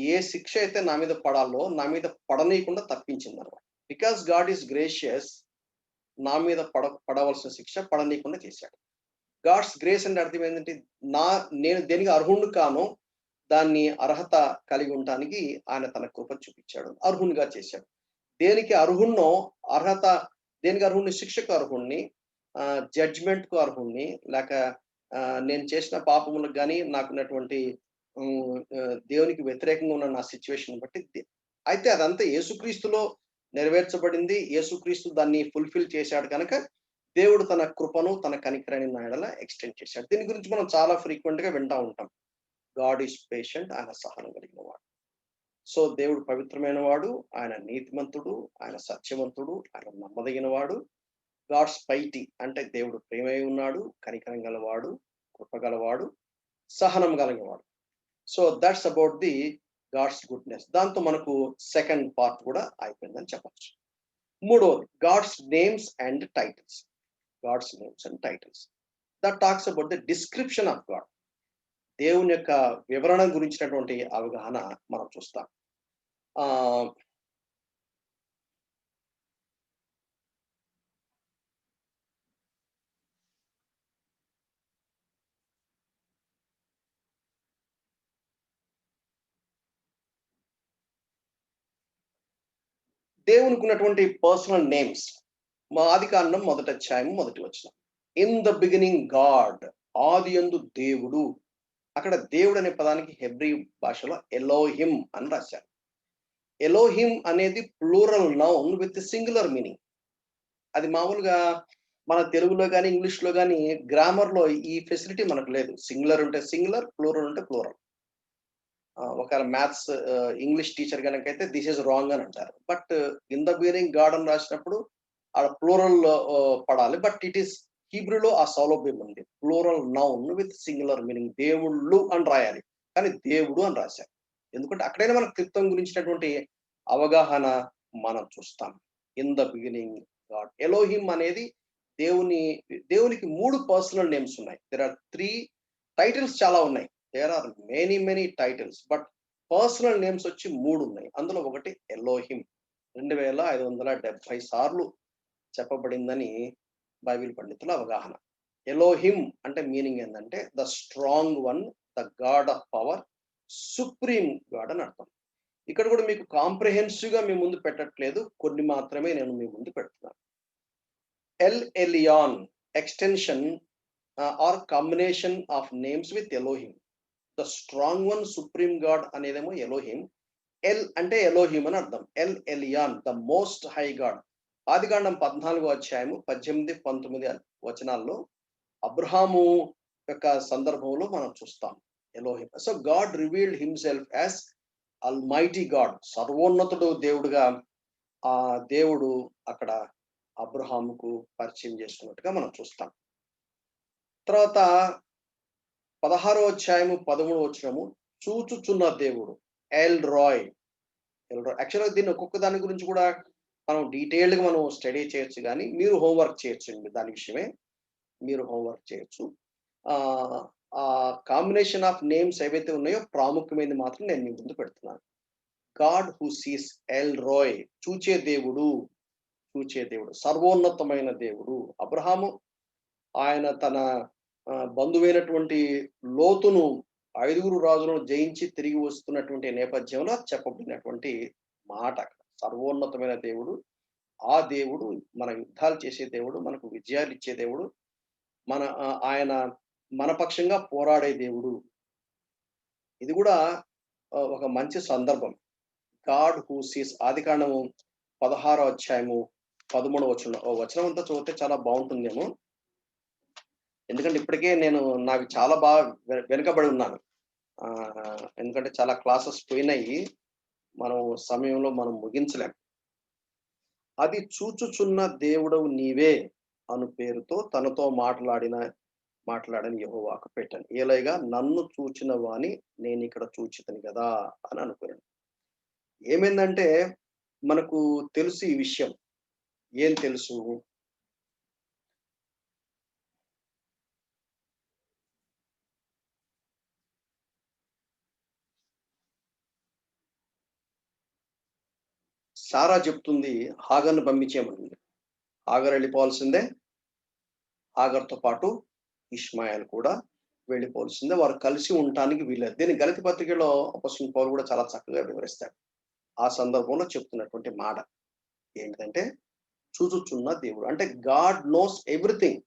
S1: ఏ శిక్ష అయితే నా మీద పడాలో, నా మీద పడనీయకుండా తప్పించిందనమాట. బికాస్ గాడ్ ఈస్ గ్రేషియస్, నా మీద పడవలసిన శిక్ష పడనీయకుండా చేశాడు. గాడ్స్ గ్రేస్ అంటే అర్థం ఏంటంటే, నేను దేనికి అర్హుడిని కానో, దాన్ని అర్హత కలిగి ఉండటానికి ఆయన తన కృప చూపించాడు. అర్హునిగా చేశాడు. దేనికి అర్హుడినో అర్హత దేనికి అర్హుడిని? శిక్షకు అర్హుడిని, జడ్జ్‌మెంట్‌కు అర్హుడిని, లేక నేను చేసిన పాపములకు గాని, నాకున్నటువంటి దేవునికి వ్యతిరేకంగా ఉన్న నా సిట్యుయేషన్ బట్టి అయితే అదంతా యేసుక్రీస్తులో నెరవేర్చబడింది. యేసుక్రీస్తు దాన్ని ఫుల్‌ఫిల్ చేశాడు కనుక, దేవుడు తన కృపను, తన కనికరాన్ని నా యెడల ఎక్స్‌టెండ్ చేశాడు. దీని గురించి మనం చాలా ఫ్రీక్వెంట్‌గా వింటా ఉంటాం. God is patient. ఆయన సహనం కలిగిన వాడు. సో దేవుడు పవిత్రమైన వాడు, ఆయన నీతిమంతుడు, ఆయన సత్యవంతుడు, ఆయన నమ్మదగిన వాడు. గాడ్స్ పైటీ అంటే దేవుడు ప్రేమై ఉన్నాడు, కనికరం గలవాడు, కృప గలవాడు, సహనం కలిగినవాడు. So that's about the god's goodness. దాంతో మనకు సెకండ్ పార్ట్ కూడా అయిపోయిందని చెప్పొచ్చు. మూడోది God's names and titles. God's names and titles. That talks about the description of god. దేవుని యొక్క వివరణ గురించినటువంటి అవగాహన మనం చూస్తాం. దేవునికి ఉన్నటువంటి పర్సనల్ నేమ్స్. ఆదికాండం మొదటి అధ్యాయం మొదటి వచనం. ఇన్ ద బిగినింగ్ గాడ్, ఆదియందు దేవుడు. అక్కడ దేవుడు అనే పదానికి హెబ్రీ భాషలో ఎలోహిం అని రాశారు. ఎలోహిం అనేది plural noun with singular meaning. అది మామూలుగా మన తెలుగులో గాని, ఇంగ్లీష్‌లో గాని గ్రామర్‌లో ఈ ఫెసిలిటీ మనకు లేదు. సింగులర్ ఉంటే సింగులర్, ప్లూరల్ ఉంటే ప్లూరల్. ఒకవేళ మ్యాథ్స్ ఇంగ్లీష్ టీచర్ గనకైతే దిస్ ఈస్ రాంగ్ అని అంటారు. But in the beginning God అని రాసినప్పుడు ఆడ ప్లూరల్ పడాలి. బట్ ఇట్ ఈస్ హీబ్రూలో ఆ సౌలభ్యం ఉంది. Plural noun with singular meaning. దేవుళ్ళు అని రాయాలి. కానీ దేవుడు అని రాశారు. ఎందుకంటే అక్కడైనా మనకు త్రిత్వం గురించినటువంటి అవగాహన మనం చూస్తాం. In the beginning god. Elohim అనేది దేవునికి 3 పర్సనల్ నేమ్స్ ఉన్నాయి. దేర్ ఆర్ 3 టైటిల్స్ చాలా ఉన్నాయి. There are many titles. But personal names వచ్చి 3 ఉన్నాయి. అందులో ఒకటి ఎలోహిం. 2570 సార్లు చెప్పబడిందని బైబిల్ పండితుల అవగాహన. ఎలోహిం అంటే మీనింగ్ ఏంటంటే the strong one, the God of power, supreme God అని అర్థం. ఇక్కడ కూడా మీకు కాంప్రిహెన్సివ్‌గా మీ ముందు పెట్టట్లేదు. కొన్ని మాత్రమే నేను మీ ముందు పెడుతున్నాను. El Elyon extension or combination of names with Elohim. The strong one, supreme God అనేదేమో ఎలోహిం. ఎల్ అంటే ఎలోహిం అని అర్థం. El Elyon the most high God. ఆదికాండం 14వ అధ్యాయము 18, 19 వచనాల్లో అబ్రహాము యొక్క సందర్భంలో మనం చూస్తాం Elohim. So God revealed himself as almighty God. సర్వోన్నతుడు దేవుడుగా ఆ దేవుడు అక్కడ అబ్రహాముకు పరిచయం చేసుకున్నట్టుగా మనం చూస్తాం. తర్వాత 16వ అధ్యాయము 13వ వచనము చూచుచున్న దేవుడు ఎల్ రాయ్. యాక్చువల్‌గా దీన్ని ఒక్కొక్క దాని గురించి కూడా మనం డీటెయిల్డ్‌గా మనం స్టడీ చేయొచ్చు గానీ, మీరు హోంవర్క్ చేయొచ్చండి దాని విషయమే. మీరు హోంవర్క్ చేయొచ్చు. ఆ కాంబినేషన్ ఆఫ్ నేమ్స్ ఏవైతే ఉన్నాయో ప్రాముఖ్యమైనది మాత్రం నేను మీ ముందు పెడుతున్నాను. God who sees El Roi. చూచే దేవుడు, చూచే దేవుడు, సర్వోన్నతమైన దేవుడు. అబ్రహాము ఆయన తన బంధువైనటువంటి లోతును 5గురు రాజులను జయించి తిరిగి వస్తున్నటువంటి నేపథ్యంలో చెప్పబడినటువంటి మాట అక్కడ. సర్వోన్నతమైన దేవుడు, ఆ దేవుడు మన యుద్ధాలు చేసే దేవుడు, మనకు విజయాలు ఇచ్చే దేవుడు, ఆయన మన పక్షంగా పోరాడే దేవుడు. ఇది కూడా ఒక మంచి సందర్భం. God who Cs. ఆదికాండము 16వ అధ్యాయము 13వ వచనం. వచనం అంతా చదివితే చాలా బాగుంటుందేమో. ఎందుకంటే ఇప్పటికే నేను నాకు చాలా బాగా వెనుకబడి ఉన్నాను. ఎందుకంటే చాలా క్లాసెస్ పోయినాయి. మనం సమయంలో మనం ముగించలేం. అది చూచుచున్న దేవుడవు నీవే అను పేరుతో తనతో మాట్లాడని యెహోవాకు పెట్టాను. ఏలైగా నన్ను చూచిన వాని నేను ఇక్కడ చూచితిని కదా అని అనుకున్నాను. ఏమైందంటే మనకు తెలుసు ఈ విషయం. ఏం తెలుసు? సారా చెప్తుంది హాగర్‌ని పంపించేయమనింది. హాగర్ వెళ్ళిపోవాల్సిందే. హాగర్‌తో పాటు ఇష్మాయేల్ కూడా వెళ్ళిపోవాల్సిందే. వారు కలిసి ఉండటానికి వీల్లేదు. దీన్ని గలతీ పత్రికలో అపొస్తలుడు పౌలు కూడా చాలా చక్కగా వివరిస్తాడు. ఆ సందర్భంలో చెప్తున్నటువంటి మాట ఏంటంటే చూచుచున్న దేవుడు. అంటే గాడ్ నోస్ ఎవ్రీథింగ్.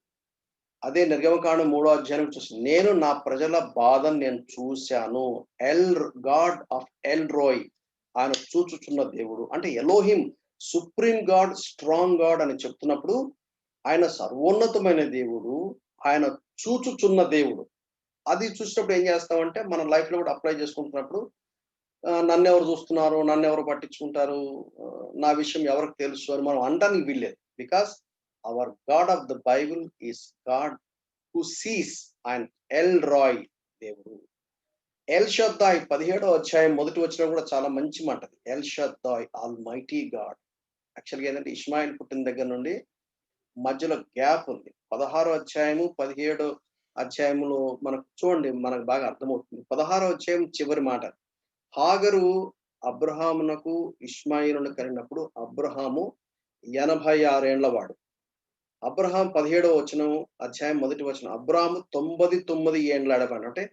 S1: అదే నిర్గమకాండం 3వ అధ్యాయం చూస్తుంది. నేను నా ప్రజల బాధను నేను చూశాను. గాడ్ ఆఫ్ ఎల్ రోయ్, ఆయన చూచుచున్న దేవుడు. అంటే Elohim, supreme God, strong God అని చెప్తున్నప్పుడు ఆయన సర్వోన్నతమైన దేవుడు, ఆయన చూచుచున్న దేవుడు. అది చూసినప్పుడు ఏం చేస్తామంటే మన లైఫ్ లో కూడా అప్లై చేసుకుంటున్నప్పుడు నన్నెవరు చూస్తున్నారు, నన్నెవరు పట్టించుకుంటారు, నా విషయం ఎవరికి తెలుసు అని మనం అనడానికి వీల్లేదు. Because our God of the Bible is God who sees. And El Roi దేవుడు. ఎల్ షద్దాయ్ 17వ అధ్యాయం మొదటి వచనం కూడా చాలా మంచి మాట. L షద్దాయ్ all mighty God. యాక్చువల్గా ఏంటంటే ఇష్మాయిల్ పుట్టిన దగ్గర నుండి మధ్యలో గ్యాప్ ఉంది. 16వ అధ్యాయము 17వ అధ్యాయములో మనకు చూడండి, మనకు బాగా అర్థమవుతుంది. 16వ అధ్యాయం చివరి మాట. హాగరు అబ్రహామునకు ఇష్మాయిలును కనినప్పుడు అబ్రహాము 86 ఏండ్ల వాడు. అబ్రహాం 17వ అధ్యాయం మొదటి వచనం. అబ్రహాము 99 ఏండ్లాడవాడు. అంటే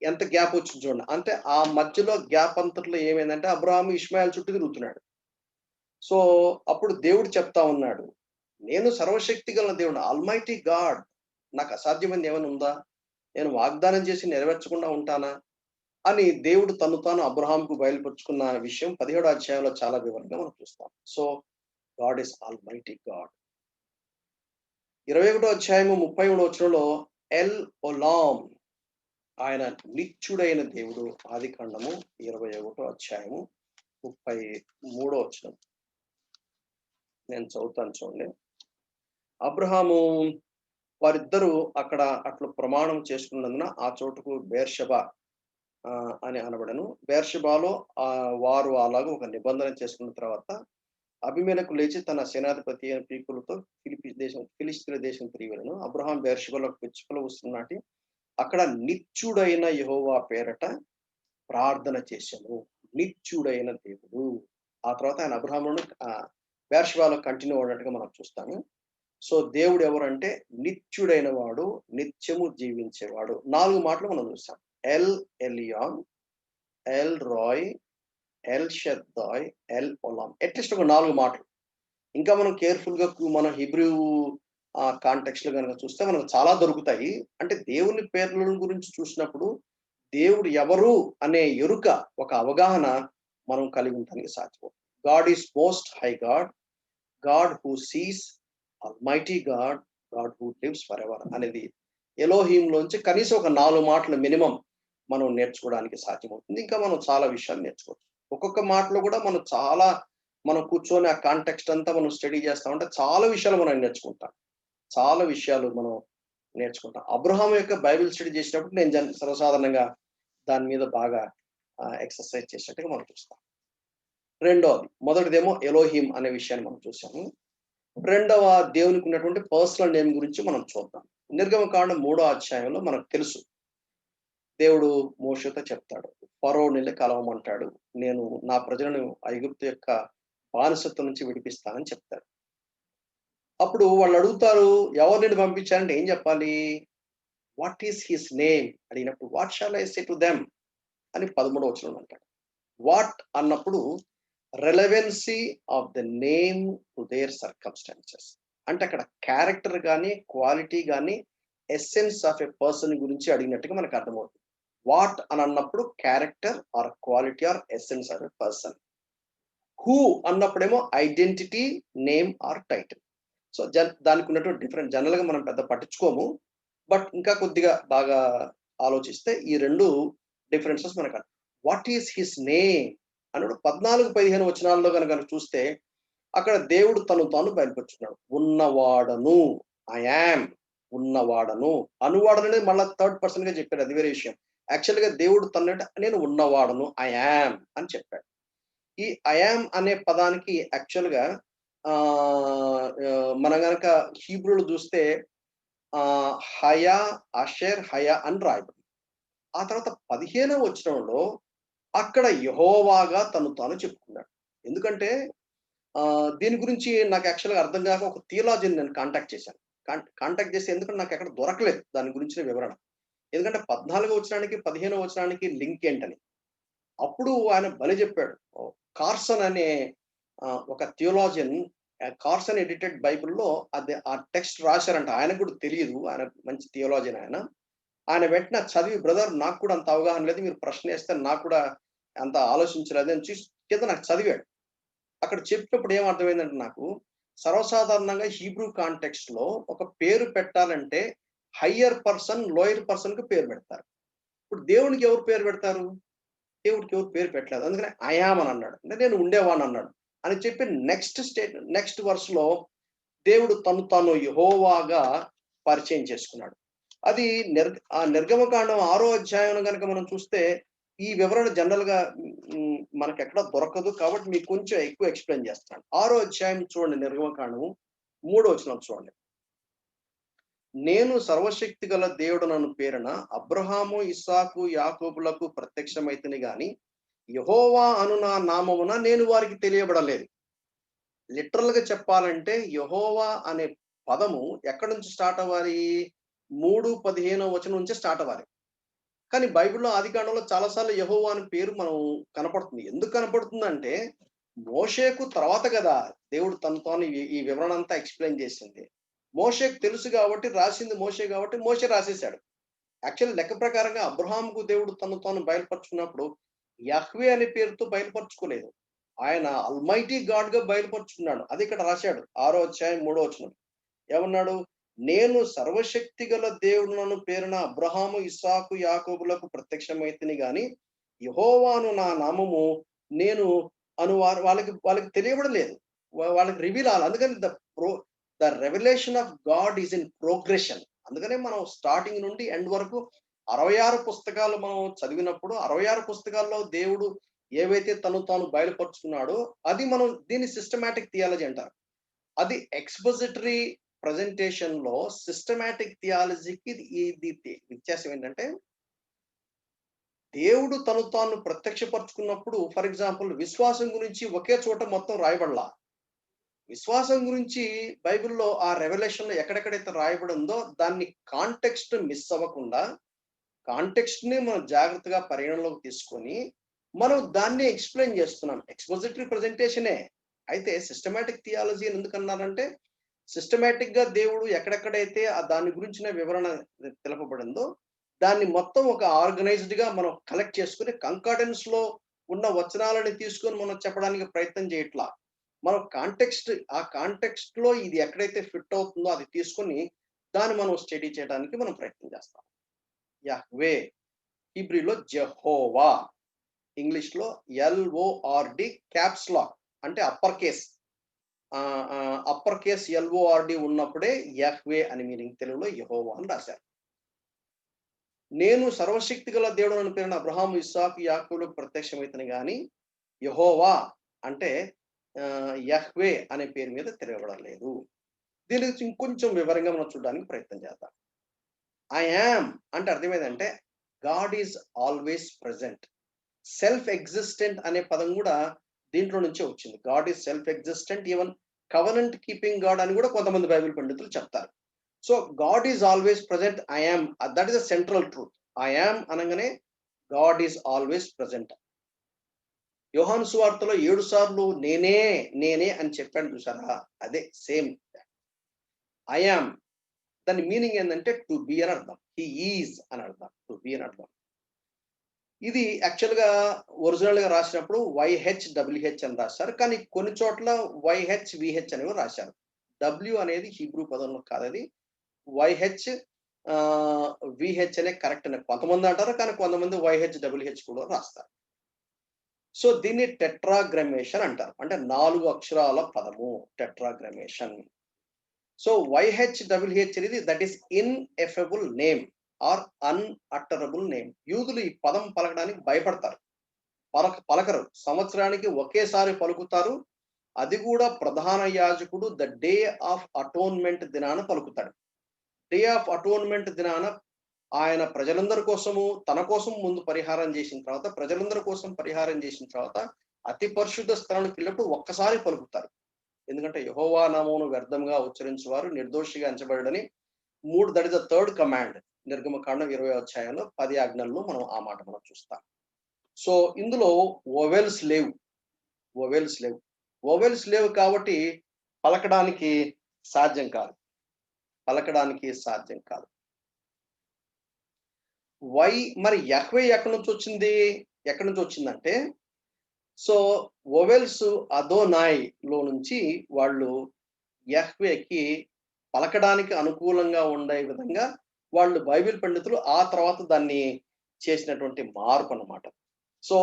S1: ఎంత గ్యాప్ వచ్చింది చూడండి. అంటే ఆ మధ్యలో గ్యాప్ అంతట్లో ఏమైందంటే అబ్రహాము ఇష్మాయిల్ చుట్టూ తిరుగుతున్నాడు. సో అప్పుడు దేవుడు చెప్తా ఉన్నాడు, నేను సర్వశక్తి గల దేవుడు, ఆల్మైటీ గాడ్. నాకు అసాధ్యమైనది ఏమైనా ఉందా? నేను వాగ్దానం చేసి నెరవేర్చకుండా ఉంటానా అని దేవుడు తను తాను అబ్రహాంకు బయలుపరుచుకున్న విషయం 17వ అధ్యాయంలో చాలా వివరంగా మనం చూస్తాం. So God is almighty God. 21వ అధ్యాయము 33వ వచనంలో ఎల్ ఒలాం, ఆయన నిత్యుడైన దేవుడు. ఆదికాండము 21వ అధ్యాయము 33వ వచనం నేను చదువుతాను చూడండి. అబ్రహాము వారిద్దరూ అక్కడ అట్లా ప్రమాణం చేసుకున్నందున ఆ చోటుకు బేర్షెబా అని అనబడను. బేర్షెబాలో వారు అలాగ ఒక నిబంధన చేసుకున్న తర్వాత అబీమెలెకు లేచి తన సేనాధిపతి అయిన పీకులతో ఫిలిష్తీయుల దేశం తిరిగి వెళ్ళెను. అబ్రహాం బేర్షెబాలో పిచ్చుకల ఉసురు నాటి అక్కడ నిత్యుడైన యెహోవా పేరట ప్రార్థన చేశాను. నిత్యుడైన దేవుడు. ఆ తర్వాత ఆయన అబ్రహామును బేర్షెబాలో కంటిన్యూ అన్నట్టుగా మనం చూస్తాము. సో దేవుడు ఎవరంటే నిత్యుడైన వాడు, నిత్యము జీవించేవాడు. 4 మాటలు మనం చూస్తాం. El Elyon, El Roi, El Shaddai, El Olam. At least ఒక 4 మాటలు. ఇంకా మనం కేర్ఫుల్ గా మన హిబ్రూ కాంటెక్స్ట్ లో కనుక చూస్తే మనకు చాలా దొరుకుతాయి. అంటే దేవుని పేర్ల గురించి చూసినప్పుడు దేవుడు ఎవరు అనే ఎరుక, ఒక అవగాహన మనం కలిగి ఉండడానికి సాధ్యం. God is most high God, God who Cs, almighty God, God who lives for ever అనేది ఎలోహీం లోంచి కనీసం ఒక 4 మాటలు మినిమం మనం నేర్చుకోవడానికి సాధ్యమవుతుంది. ఇంకా మనం చాలా విషయాలు నేర్చుకోవచ్చు. ఒక్కొక్క మాటలో కూడా మనం కూర్చొని ఆ కాంటెక్స్ట్ అంతా మనం స్టడీ చేస్తామంటే చాలా విషయాలు మనం నేర్చుకుంటాం. చాలా విషయాలు మనం నేర్చుకుంటాం. అబ్రహాం యొక్క బైబిల్ స్టడీ చేసినప్పుడు నేను సర్వసాధారణంగా దాని మీద బాగా ఎక్సర్సైజ్ చేసినట్టుగా మనం చూస్తాం. మొదటిదేమో ఎలోహిం అనే విషయాన్ని మనం చూసాము. రెండవ దేవునికి ఉన్నటువంటి పర్సనల్ నేమ్ గురించి మనం చూద్దాం. నిర్గమకాండం 3వ అధ్యాయంలో మనకు తెలుసు, దేవుడు మోషేతో చెప్తాడు, ఫరోని కలవమంటాడు, నేను నా ప్రజలను ఐగుప్తు యొక్క బానిసత్వం నుంచి విడిపిస్తానని చెప్తాడు. అప్పుడు వాళ్ళు అడుగుతారు, ఎవరు నేను పంపించారంటే ఏం చెప్పాలి? వాట్ ఈస్ హిస్ నేమ్ అడిగినప్పుడు what shall I say to them అని 13వ వచనం అంటాడు. వాట్ అన్నప్పుడు relevancy of the name to their circumstances. అంటే అక్కడ క్యారెక్టర్ కానీ క్వాలిటీ కానీ ఎసెన్స్ ఆఫ్ ఎ పర్సన్ గురించి అడిగినట్టుగా మనకు అర్థమవుతుంది. వాట్ అని అన్నప్పుడు character or quality or essence of a person. Who అన్నప్పుడేమో identity, name or title. So దానికి ఉన్నటువంటి డిఫరెంట్ జనరల్ గా మనం పెద్ద పట్టించుకోము. బట్ ఇంకా కొద్దిగా బాగా ఆలోచిస్తే ఈ 2 డిఫరెన్సెస్ మనకు వాట్ ఈస్ హిస్ నేమ్ అన్నప్పుడు 14, 15 వచనాల్లో గనక చూస్తే అక్కడ దేవుడు తను తాను బయలుపరుచుకున్నాడు. ఉన్నవాడను, ఐ యామ్, ఉన్నవాడను. అనువాడను అనేది మళ్ళా థర్డ్ పర్సన్ గా చెప్పాడు. అది వేరే విషయం. యాక్చువల్ గా దేవుడు తనంటే నేను ఉన్నవాడను, ఐ యామ్ అని చెప్పాడు. ఈ ఐ యామ్ అనే పదానికి యాక్చువల్ గా మనం గనక హీబ్రూలో చూస్తే హయా, అషేర్, హయా అని రాయబడింది. ఆ తర్వాత 15వ వచనంలో అక్కడ యెహోవాగా తను తాను చెప్పుకున్నాడు. ఎందుకంటే దీని గురించి నాకు యాక్చువల్‌గా అర్థం కాక ఒక థియాలజియన్‌ని నేను కాంటాక్ట్ చేశాను. కాంటాక్ట్ చేసి ఎందుకంటే నాకెక్కడ దొరకలేదు దాని గురించిన వివరణ. ఎందుకంటే 14వ వచనానికి, 15వ వచనానికి లింక్ ఏంటని. అప్పుడు ఆయన భలే చెప్పాడు. కార్సన్ అనే ఒక థియాలజియన్ కార్సన్ ఎడిటెడ్ బైబిల్‌లో ఆ టెక్స్ట్ రాశారంట. ఆయనకు కూడా తెలియదు. ఆయన మంచి థియాలజియన్ ఆయన. ఆయన వెంటనే చదివి బ్రదర్ నాకు కూడా అంత అవగాహన లేదు. మీరు ప్రశ్నేస్తే నాకు కూడా అంత ఆలోచించలేదు అని చూసి కింద నాకు చదివాడు. అక్కడ చెప్పినప్పుడు ఏం అర్థమైందంటే నాకు, సర్వసాధారణంగా హీబ్రూ కాంటెక్స్ట్‌లో ఒక పేరు పెట్టాలంటే హయ్యర్ పర్సన్, లోయర్ పర్సన్‌కి పేరు పెడతారు. ఇప్పుడు దేవునికి ఎవరు పేరు పెడతారు? దేవుడికి ఎవరు పేరు పెట్టలేదు. అందుకని ఐ యామ్ అని అన్నాడు. అంటే నేను ఉండేవాడిని అన్నాడు. అని చెప్పి నెక్స్ట్ వర్స్‌లో దేవుడు తను తాను యెహోవాగా పరిచయం చేసుకున్నాడు. అది నిర్గమకాండం 6వ అధ్యాయం గనక మనం చూస్తే ఈ వివరణ జనరల్‌గా మనకెక్కడ దొరకదు. కాబట్టి మీకు కొంచెం ఎక్కువ ఎక్స్‌ప్లెయిన్ చేస్తాను. 6వ అధ్యాయం చూడండి నిర్గమకాండము 3వ వచనం చూడండి. నేను సర్వశక్తిగల దేవుడనను పేరున అబ్రహాము, ఇస్సాకు, యాకోబులకు ప్రత్యక్షమైతిని గాని యెహోవా అను నా నామమున నేను వారికి తెలియబడలేదు. లిటరల్‌గా చెప్పాలంటే యెహోవా అనే పదము ఎక్కడి నుంచి స్టార్ట్ అవ్వాలి? 3:15 వచనం నుంచే స్టార్ట్ అవ్వాలి. కానీ బైబిల్‌లో ఆదికాండంలో చాలా సార్లు యెహోవా అని పేరు మనం కనపడుతుంది. ఎందుకు కనపడుతుందంటే మోషేకు తర్వాత గదా! దేవుడు తనతో తాను ఈ వివరణ అంతా ఎక్స్‌ప్లెయిన్ చేసింది. మోషేకు తెలుసు కాబట్టి రాసింది మోషే కాబట్టి మోషే రాసేసాడు. యాక్చువల్ లెక్క ప్రకారంగా అబ్రహాముకు దేవుడు తనను తాను బయలుపరుచుకున్నప్పుడు యహ్వే అనే పేరుతో బయలుపరుచుకోలేదు. ఆయన ఆల్మైటీ గాడ్‌గా బయలుపరుచుకున్నాడు. అది ఇక్కడ రాశాడు. 6వ అధ్యాయం 3వ వచనం. ఏమన్నాడు? నేను సర్వశక్తిగల దేవుడునను పేరున అబ్రహాము, ఇస్సాకు, యాకోబులకు ప్రత్యక్షమైతిని గాని యెహోవాను నా నామము నేను అను వాళ్ళకి తెలియబడలేదు. వాళ్ళకి రివీల్ అవ్వాలి. అందుకని the revolution of God is in progression. అందుకనే మనం స్టార్టింగ్ నుండి ఎండ్ వరకు 66 పుస్తకాలు మనం చదివినప్పుడు 66 పుస్తకాల్లో దేవుడు ఏవైతే తను తాను బయలుపరుచుకున్నాడో అది మనం దీన్ని సిస్టమాటిక్ థియాలజీ అంటారు. అది ఎక్స్‌పోజిటరీ ప్రెజెంటేషన్‌లో సిస్టమాటిక్ థియాలజీకి ఇది వ్యత్యాసం ఏంటంటే దేవుడు తను తాను ప్రత్యక్షపరుచుకున్నప్పుడు ఫర్ ఎగ్జాంపుల్ విశ్వాసం గురించి ఒకే చోట మొత్తం రాయబడలా. విశ్వాసం గురించి బైబిల్‌లో ఆ రెవల్యూషన్‌లో ఎక్కడెక్కడైతే రాయబడి ఉందో దాన్ని కాంటెక్స్ట్ మిస్ అవ్వకుండా కాంటెక్స్ట్‌ని మనం జాగ్రత్తగా పరిగణనలోకి తీసుకొని మనం దాన్ని ఎక్స్‌ప్లెయిన్ చేస్తున్నాం. ఎక్స్‌పోజిటరీ ప్రెజెంటేషనే. అయితే సిస్టమాటిక్ థియాలజీ అని ఎందుకన్నారంటే సిస్టమాటిక్‌గా దేవుడు ఎక్కడెక్కడైతే దాని గురించిన వివరణ తెలపబడిందో దాన్ని మొత్తం ఒక ఆర్గనైజ్డ్‌గా మనం కలెక్ట్ చేసుకొని కంకార్డెన్స్‌లో ఉన్న వచనాలని తీసుకొని మనం చెప్పడానికి ప్రయత్నం చేయట్లా. మనం ఆ కాంటెక్స్ట్‌లో ఇది ఎక్కడైతే ఫిట్ అవుతుందో అది తీసుకొని దాన్ని మనం స్టడీ చేయడానికి మనం ప్రయత్నం చేస్తాం. యహ్వే హీబ్రూలో జెహోవా, ఇంగ్లీష్‌లో ఎల్ఓఆర్‌డి క్యాప్స్ లాక్ అంటే upper case. Upper case LORD ఉన్నప్పుడే యహ్వే అని మీనింగ్ తెలుగులో యెహోవా అని రాశారు. నేను సర్వశక్తిగల దేవుడనని పేరున అబ్రహాము, ఇస్సాకు, యాకోబులకు ప్రత్యక్షమైతిని గాని యెహోవా అంటే యహ్వే అనే పేరు మీద తిరగబడలేదు. దీని గురించి ఇంకొంచెం వివరంగా మనం చూడడానికి ప్రయత్నం చేద్దాం. ఐ యామ్ అంటే అర్థమేంటంటే God is always present. Self existent అనే పదం కూడా దీంట్లో నుంచే వచ్చింది. God is self existent even covenant keeping God అని కూడా కొంతమంది బైబిల్ పండితులు చెప్తారు. So God is always present. I am that is the central truth. I am అనగానే గాడ్ ఈజ్ ఆల్వేస్ ప్రెజెంట్. యోహాను సువార్తలో 7 సార్లు నేనే నేనే అని చెప్పాడు చూసారా? అదే సేమ్. ఐ యామ్ దాని మీనింగ్ ఏంటంటే టు బి అని అర్థం. హి ఈజ్ అని అర్థం. టు బి అని అర్థం. ఇది యాక్చువల్‌గా ఒరిజినల్‌గా రాసినప్పుడు వైహెచ్‌డబ్ల్యూహెచ్ అని రాశారు. కానీ కొన్ని చోట్ల వైహెచ్‌విహెచ్ అని కూడా రాశారు. డబ్ల్యూ అనేది హీబ్రూ పదంలో కాదది. వైహెచ్ ఆహ్, విహెచ్ అనే కరెక్ట్ అని కొంతమంది అంటారు. కానీ కొంతమంది వైహెచ్‌డబ్ల్యూహెచ్ కూడా రాస్తారు. సో, దీన్ని టెట్రాగ్రమేషన్ అంటారు. అంటే 4 అక్షరాల పదము టెట్రాగ్రమేషన్. సో, వైహెచ్‌డబ్ల్యూహెచ్ అనేది that is ineffable name or unutterable name. యూదులు ఈ పదం పలకడానికి భయపడతారు. పలకరు. సంవత్సరానికి ఒకేసారి పలుకుతారు. అది కూడా ప్రధాన యాజకుడు ద డే ఆఫ్ అటోన్‌మెంట్ దినాన పలుకుతాడు. డే ఆఫ్ అటోన్‌మెంట్ దినాన ఆయన ప్రజలందరి కోసము, తన కోసం ముందు పరిహారం చేసిన తర్వాత, ప్రజలందరి కోసం పరిహారం చేసిన తర్వాత, అతి పరిశుద్ధ స్థలానికెళ్ళినప్పుడు ఒక్కసారి పలుకుతారు. ఎందుకంటే యెహోవా నామమును వ్యర్థంగా ఉచ్చరించువారు నిర్దోషిగా ఎంచబడడని that is the third command. నిర్గమకాండం 20వ అధ్యాయంలో 10 ఆజ్ఞల్లో మనం చూస్తాం. సో, ఇందులో వొవెల్స్ లేవు. వొవెల్స్ లేవు. వొవెల్స్ లేవు కాబట్టి పలకడానికి సాధ్యం కాదు. పలకడానికి సాధ్యం కాదు. మరి యహ్వే ఎక్కడి నుంచొచ్చింది? ఎక్కడి నుంచొచ్చిందంటే, సో, వొవెల్స్ అదోనాయ్‌లో నుంచి వాళ్ళు యహ్వేకి పలకడానికి అనుకూలంగా ఉండే విధంగా వాళ్ళు బైబిల్ పండితులు ఆ తర్వాత దాన్ని చేసినటువంటి మార్పనమాట. సో,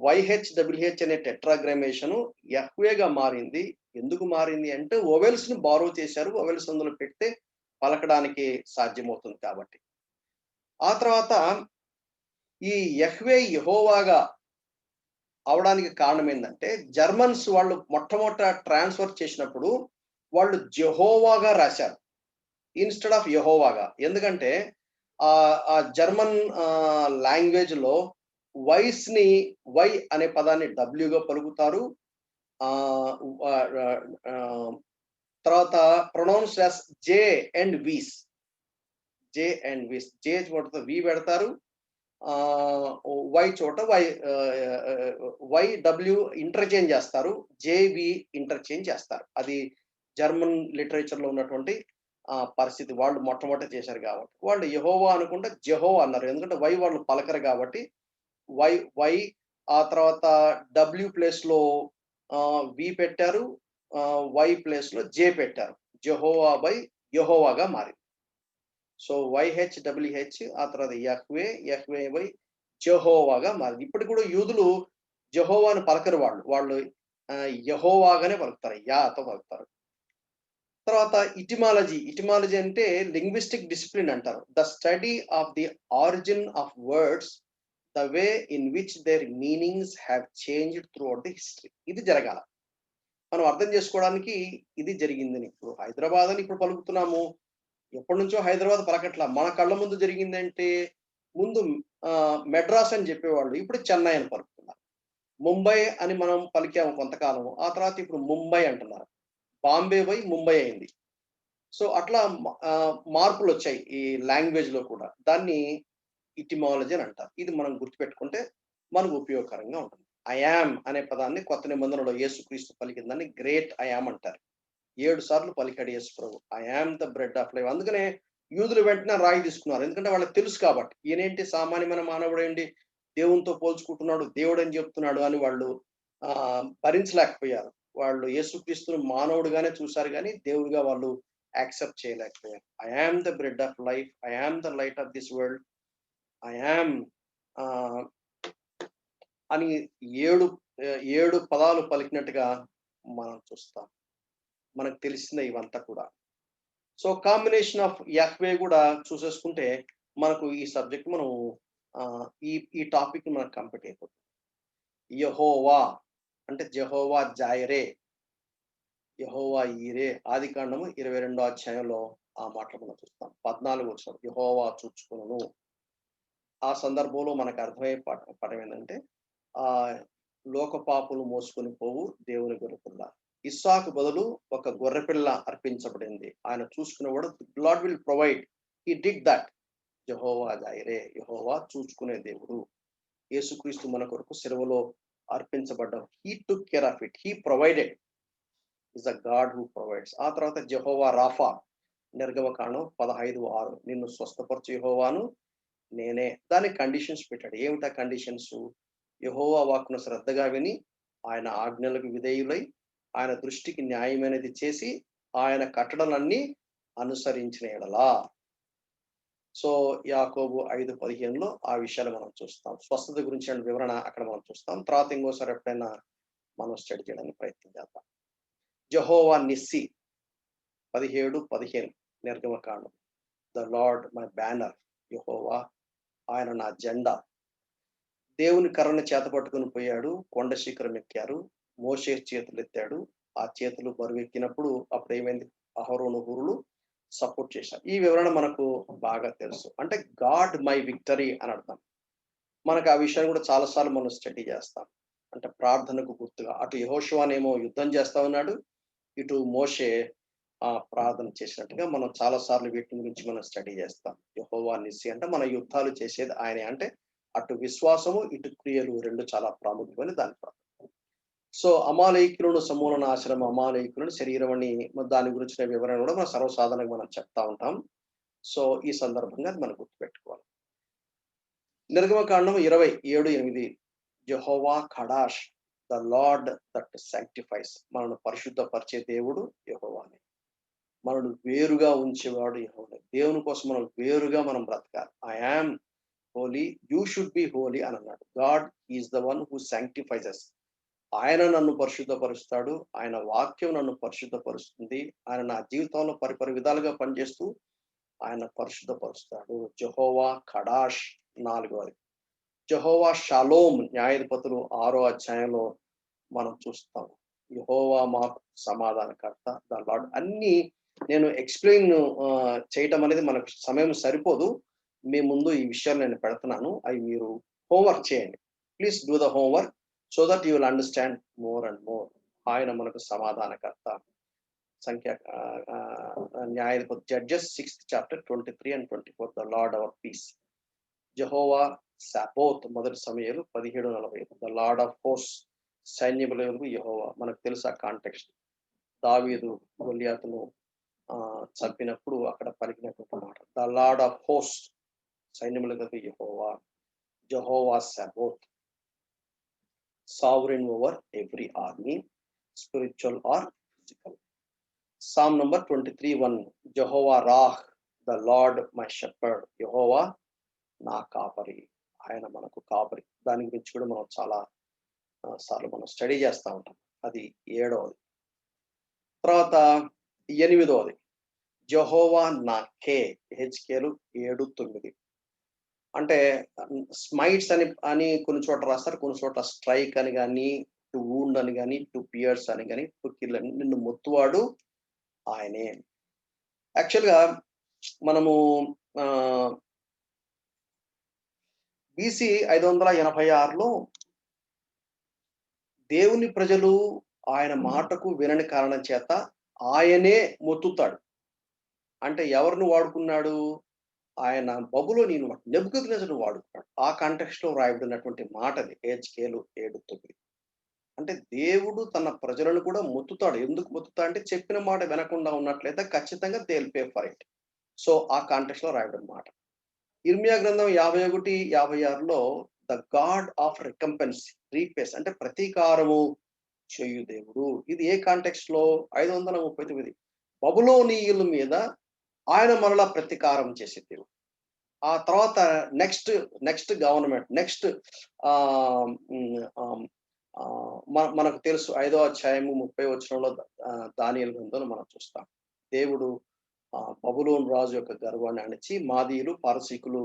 S1: వైహెచ్‌డబ్ల్యూహెచ్ అనే టెట్రాగ్రామేషను యహ్వేగా మారింది. ఎందుకు మారింది అంటే వొవెల్స్‌ని బారో చేశారు. వొవెల్స్ అందులో పెడితే పలకడానికి సాధ్యమవుతుంది కాబట్టి. ఆ తర్వాత ఈ యహ్వే యెహోవాగా అవడానికి కారణం ఏందంటే, జర్మన్స్ వాళ్ళు మొట్టమొదట ట్రాన్స్‌ఫర్ చేసినప్పుడు వాళ్ళు జెహోవాగా రాశారు. ఇన్‌స్టెడ్ ఆఫ్ యెహోవాగా. ఎందుకంటే ఆ జర్మన్ లాంగ్వేజ్‌లో వై అనే పదాన్ని డబ్ల్యూగా పలుకుతారు. ఆహ్, ఆహ్, ఆహ్, తర్వాత ప్రొనౌన్స్డ్ యాస్ జే అండ్ వీస్. జే చోట వి పెడతారు. ఆహ్, వై చోట డబ్ల్యూ ఇంటర్‌చేంజ్ చేస్తారు. జేవి ఇంటర్‌చేంజ్ చేస్తారు. అది జర్మన్ లిటరేచర్‌లో ఉన్నటువంటి పరిస్థితి. వాళ్ళు మొట్టమొదట చేశారు కాబట్టి. వాళ్ళు యెహోవా అనుకుంటే జెహోవా అన్నారు. ఎందుకంటే వాళ్ళు పలకరు కాబట్టి వై వై ఆ తర్వాత డబ్ల్యూ ప్లేస్‌లో వి పెట్టారు. వై ప్లేస్‌లో జే పెట్టారు. జెహోవా బై యెహోవాగా మారింది. సో, వైహెచ్‌డబ్ల్యూహెచ్ ఆ తర్వాత యహ్వే బై జెహోవాగా మారింది. ఇప్పటికి కూడా యూదులు జెహోవాను పలకరు వాళ్ళు. వాళ్ళు యెహోవాగానే పలుకుతారు. యాతో పలుకుతారు. తర్వాత ఇటిమాలజీ అంటే లింగ్విస్టిక్ డిసిప్లిన్ అంటారు. The study of the origin of words, the way in which their meanings have changed throughout the history. ఇది జరగాల. మనం అర్థం చేసుకోవడానికి ఇది జరిగిందని. ఇప్పుడు హైదరాబాద్ అని ఇప్పుడు పలుకుతున్నాము. ఎప్పటినుంచో హైదరాబాద్ పలకట్ల. మన కళ్ళ ముందు జరిగిందంటే, ముందు మెడ్రాస్ అని చెప్పేవాళ్ళు. ఇప్పుడు చెన్నై అని పలుకుతున్నారు. ముంబై అని మనం పలికాము కొంతకాలం. ఆ తర్వాత ఇప్పుడు ముంబై అంటున్నారు. బాంబే పోయి ముంబై అయింది. సో, అట్లా మార్పులొచ్చాయి ఈ లాంగ్వేజ్‌లో కూడా. దాన్ని ఇటిమాలజీ అని అంటారు. ఇది మనం గుర్తుపెట్టుకుంటే మనకు ఉపయోగకరంగా ఉంటుంది. ఐ యామ్ అనే పదాన్ని కొత్త నిబంధనలో యేసుక్రీస్తు పలికిందాన్ని గ్రేట్ ఐ యామ్ అంటారు. 7 సార్లు పలికాడు యేసు ప్రభు. I am the bread of life. అందుకనే యూదులు వెంటనే రాయి తీసుకున్నారు. ఎందుకంటే వాళ్ళకి తెలుసు కాబట్టి. ఈయనేంటి సామాన్యమైన మానవుడేంటి దేవునితో పోల్చుకుంటున్నాడు, దేవుడని చెప్తున్నాడు అని వాళ్ళు భరించలేకపోయారు. వాళ్ళు యేసుక్రీస్తును మానవుడిగానే చూసారు గానీ, దేవుడిగా వాళ్ళు యాక్సెప్ట్ చేయలేకపోయారు. I am the bread of life. I am the light of this world. I am ఆహ్, అని 7 7 పదాలు పలికినట్టుగా మనం చూస్తాం. మనకు తెలిసిందే ఇవంతా కూడా. సో, కాంబినేషన్ ఆఫ్ యహ్వే గూడా చూసేసుకుంటే, మనకు ఈ సబ్జెక్ట్ మనం ఈ ఈ టాపిక్ మనకు కంప్లీట్ అయిపోతుంది. యెహోవా అంటే జెహోవా జైరే, యెహోవా ఈరే ఆదికాండము 22 అధ్యాయంలో ఆ మాటలు మనం చూస్తాం. 14 వచనం యెహోవా చూచుకొనును. ఆ సందర్భంలో మనకు అర్థమయ్యే పదం ఏందంటే, ఆహ్, లోక పాపులు మోసుకొని పోవు దేవుని గొర్రెపిల్ల. ఇస్సాకు బదులు ఒక గొర్రెపిల్ల అర్పించబడింది. ఆయన చూసుకునేవాడు. Lord will provide. He did that. యెహోవా జైరే. యెహోవా చూచుకునే దేవుడు. యేసుక్రీస్తు మన కొరకు సిలువలో అర్పించబడ్డారు. He took care of it. He provided. Is the God who provides. ఆ తర్వాత జెహోవా రాఫా నిర్గమకాండం 15:6 నిన్ను స్వస్థపరచు యెహోవాను నేనే. దానికి కండిషన్స్ పెట్టాడు. ఏమిటా కండిషన్స్? యెహోవా వాక్కును శ్రద్ధగా విని, ఆయన ఆజ్ఞలకు విధేయులై, ఆయన దృష్టికి న్యాయమైనది చేసి, ఆయన కట్టడలన్నీ అనుసరించిన యెడల. సో, యాకోబు 5:15లో ఆ విషయాలు మనం చూస్తాం. స్వస్థత గురించిన వివరణ అక్కడ మనం చూస్తాం. తర్వాత ఇంకోసారి ఎప్పుడైనా మనం స్టడీ చేయడానికి ప్రయత్నం చేద్దాం. యెహోవా నిస్సి 17:15 నిర్గమకాండం. The lord my banner. యెహోవా ఆయన నా జెండా. దేవుని కర్రను చేత పట్టుకొని పోయాడు. కొండ శిఖరం ఎక్కారు. మోషే చేతులెత్తాడు. ఆ చేతులు బరువెక్కినప్పుడు అప్పుడేమైంది? అహరోను హూరులు సపోర్ట్ చేశారు. ఈ వివరణ మనకు బాగా తెలుసు. అంటే గాడ్ మై విక్టరీ అని అర్థం. మనకు ఆ విషయాన్ని కూడా చాలా సార్లు మనం స్టడీ చేస్తాం. అంటే ప్రార్థనకు గుర్తుగా. అటు యెహోషువనేమో యుద్ధం చేస్తా ఉన్నాడు. ఇటు మోషే ప్రార్థన చేసినట్టుగా మనం చాలా సార్లు వీటి గురించి మనం స్టడీ చేస్తాం. యెహోవా నిస్సి అంటే మన యుద్ధాలు చేసేది ఆయనే. అంటే అటు విశ్వాసము, ఇటు క్రియలు 2 చాలా ప్రాముఖ్యమని దాని అర్థం. సో, అమాలేకులను సమూలనాశనం, అమాలేకులను శరీరమని దాని గురించిన వివరణ కూడా మనం సర్వసాధారణంగా మనం చెప్తా ఉంటాం. సో, ఈ సందర్భంగా అది మనం గుర్తుపెట్టుకోవాలి. నిర్గమకాండం 27:8 యెహోవా ఖడాష్, ద లార్డ్ దట్ సాంక్టిఫైస్. మనల్ని పరిశుద్ధపరిచే దేవుడు యెహోవానే. మనల్ని వేరుగా ఉంచేవాడు యెహోవానే. దేవుని కోసం మనం వేరుగా మనం బ్రతకాలి. I am holy, you should be holy అని అన్నాడు. God is the one who sanctifies us. ఆయన నన్ను పరిశుద్ధపరుస్తాడు. ఆయన వాక్యం నన్ను పరిశుద్ధపరుస్తుంది. ఆయన నా జీవితంలో పరిపరి విధాలుగా పనిచేస్తూ ఆయన పరిశుద్ధపరుస్తాడు. యెహోవా ఖడాష్ 4వది. యెహోవా షాలోమ్ న్యాయాధిపతులు 6వ అధ్యాయంలో మనం చూస్తాం. యెహోవా మాకు సమాధానకర్త, ద లార్డ్. అన్నీ నేను ఎక్స్‌ప్లెయిన్ చేయటం అనేది మనకు సమయం సరిపోదు. మీ ముందు ఈ విషయాలు నేను పెడుతున్నాను. అవి మీరు హోంవర్క్ చేయండి. Please do the homework so that you will understand more and more. ఆయన మనకు సమాధానకర్త. న్యాయాధిపతి Judges 6th chapter 23 and 24 the lord our peace. యెహోవా సాబోత్ మొదటి సమూయేలు 17:40 ద లార్డ్ ఆఫ్ హోస్ట్స్. సైన్యములకు యెహోవా. మనకు తెలుసు ఆ కాంటెక్స్ట్. దావీదు గొల్లియాతును చంపినప్పుడు అక్కడ పలికినటువంటి మాట. ద లార్డ్ ఆఫ్ హోస్ట్, సైన్యములకు యెహోవా. యెహోవా Sabaoth, sovereign over every army, spiritual or physical. Psalm number 23:1 యెహోవా Raah, the lord my shepherd. యెహోవా నా కాపరి. ఆయన మనకు కాపరి. దాని గురించి కూడా మనం చాలా సార్లు మనం స్టడీ చేస్తా ఉంటాం. అది 7వది. తర్వాత 8వది యెహోవా నాకే. యెహెజ్కేలు 7:9. అంటే స్మైట్స్ అని కొన్ని చోట్ల రాస్తారు. కొన్ని చోట్ల స్ట్రైక్ అని గాని, టు వూండ్ అని గాని, టు పియర్స్ అని గాని, టు కిల్ అని. నిన్ను మొత్తువాడు ఆయనే. యాక్చువల్‌గా మనము బీసీ 586లో దేవుని ప్రజలు ఆయన మాటకు వినని కారణం చేత ఆయనే మొత్తుతాడు. అంటే ఎవరిని వాడుకున్నాడు? ఆయన బబులోనీయుని నెబుకద్నెజరును వాడుకున్నాడు. ఆ కాంటెక్స్ట్‌లో వ్రాయబడినటువంటి మాట అది. యెహెజ్కేలు 7:9. అంటే దేవుడు తన ప్రజలను కూడా మొత్తుతాడు. ఎందుకు మొత్తుతాడు అంటే చెప్పిన మాట వినకుండా ఉన్నట్లయితే ఖచ్చితంగా they will pay for it. So, ఆ కాంటెక్స్ట్‌లో రాయబడిన మాట. ఇర్మియా గ్రంథం 51:56లో ద గాడ్ ఆఫ్ రికంపెన్స్, రీపేస్ అంటే ప్రతీకారము చేయు దేవుడు. ఇది ఏ కాంటెక్స్ట్‌లో? 539 బబులోనీయుల మీద ఆయన మరలా ప్రతీకారం చేసే దేవుడు. ఆ తర్వాత నెక్స్ట్ గవర్నమెంట్ నెక్స్ట్ మనకు తెలుసు 5వ అధ్యాయము 30 వచనంలో దానియేలు గ్రంథంలో మనం చూస్తాం. దేవుడు బబులోను రాజు యొక్క గర్వాన్ని అణిచి మాదీయులు, పారసీకులు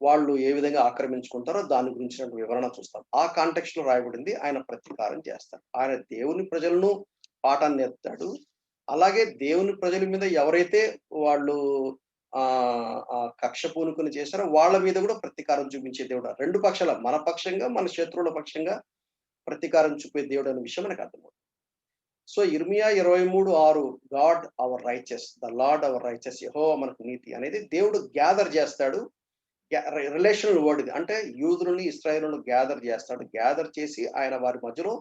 S1: వాళ్ళు ఏ విధంగా ఆక్రమించుకుంటారో దాని గురించిన వివరణ చూస్తాం. ఆ కాంటెక్స్ట్‌లో రాయబడింది ఆయన ప్రతీకారం చేస్తాడు. ఆయన దేవుని ప్రజలను పాఠాన్ని నేర్పుతాడు. అలాగే దేవుని ప్రజల మీద ఎవరైతే వాళ్ళు కక్ష పూనుకొని చేశారో వాళ్ళ మీద కూడా ప్రతీకారం చూపించే దేవుడు. 2 పక్షాల మన పక్షంగా, మన శత్రువుల పక్షంగా ప్రతీకారం చూపే దేవుడు అనే విషయం మనకు అర్థమవుతుంది. సో, ఇర్మియా 23:6 God our righteous, the lord our righteous, యెహోవా మనకు నీతి అనేది దేవుడు గ్యాదర్ చేస్తాడు. రిలేషనల్ వర్డ్ ఇది. అంటే యూదులని, ఇశ్రాయేలును గ్యాదర్ చేస్తాడు. గ్యాదర్ చేసి ఆయన వారి మధ్యలో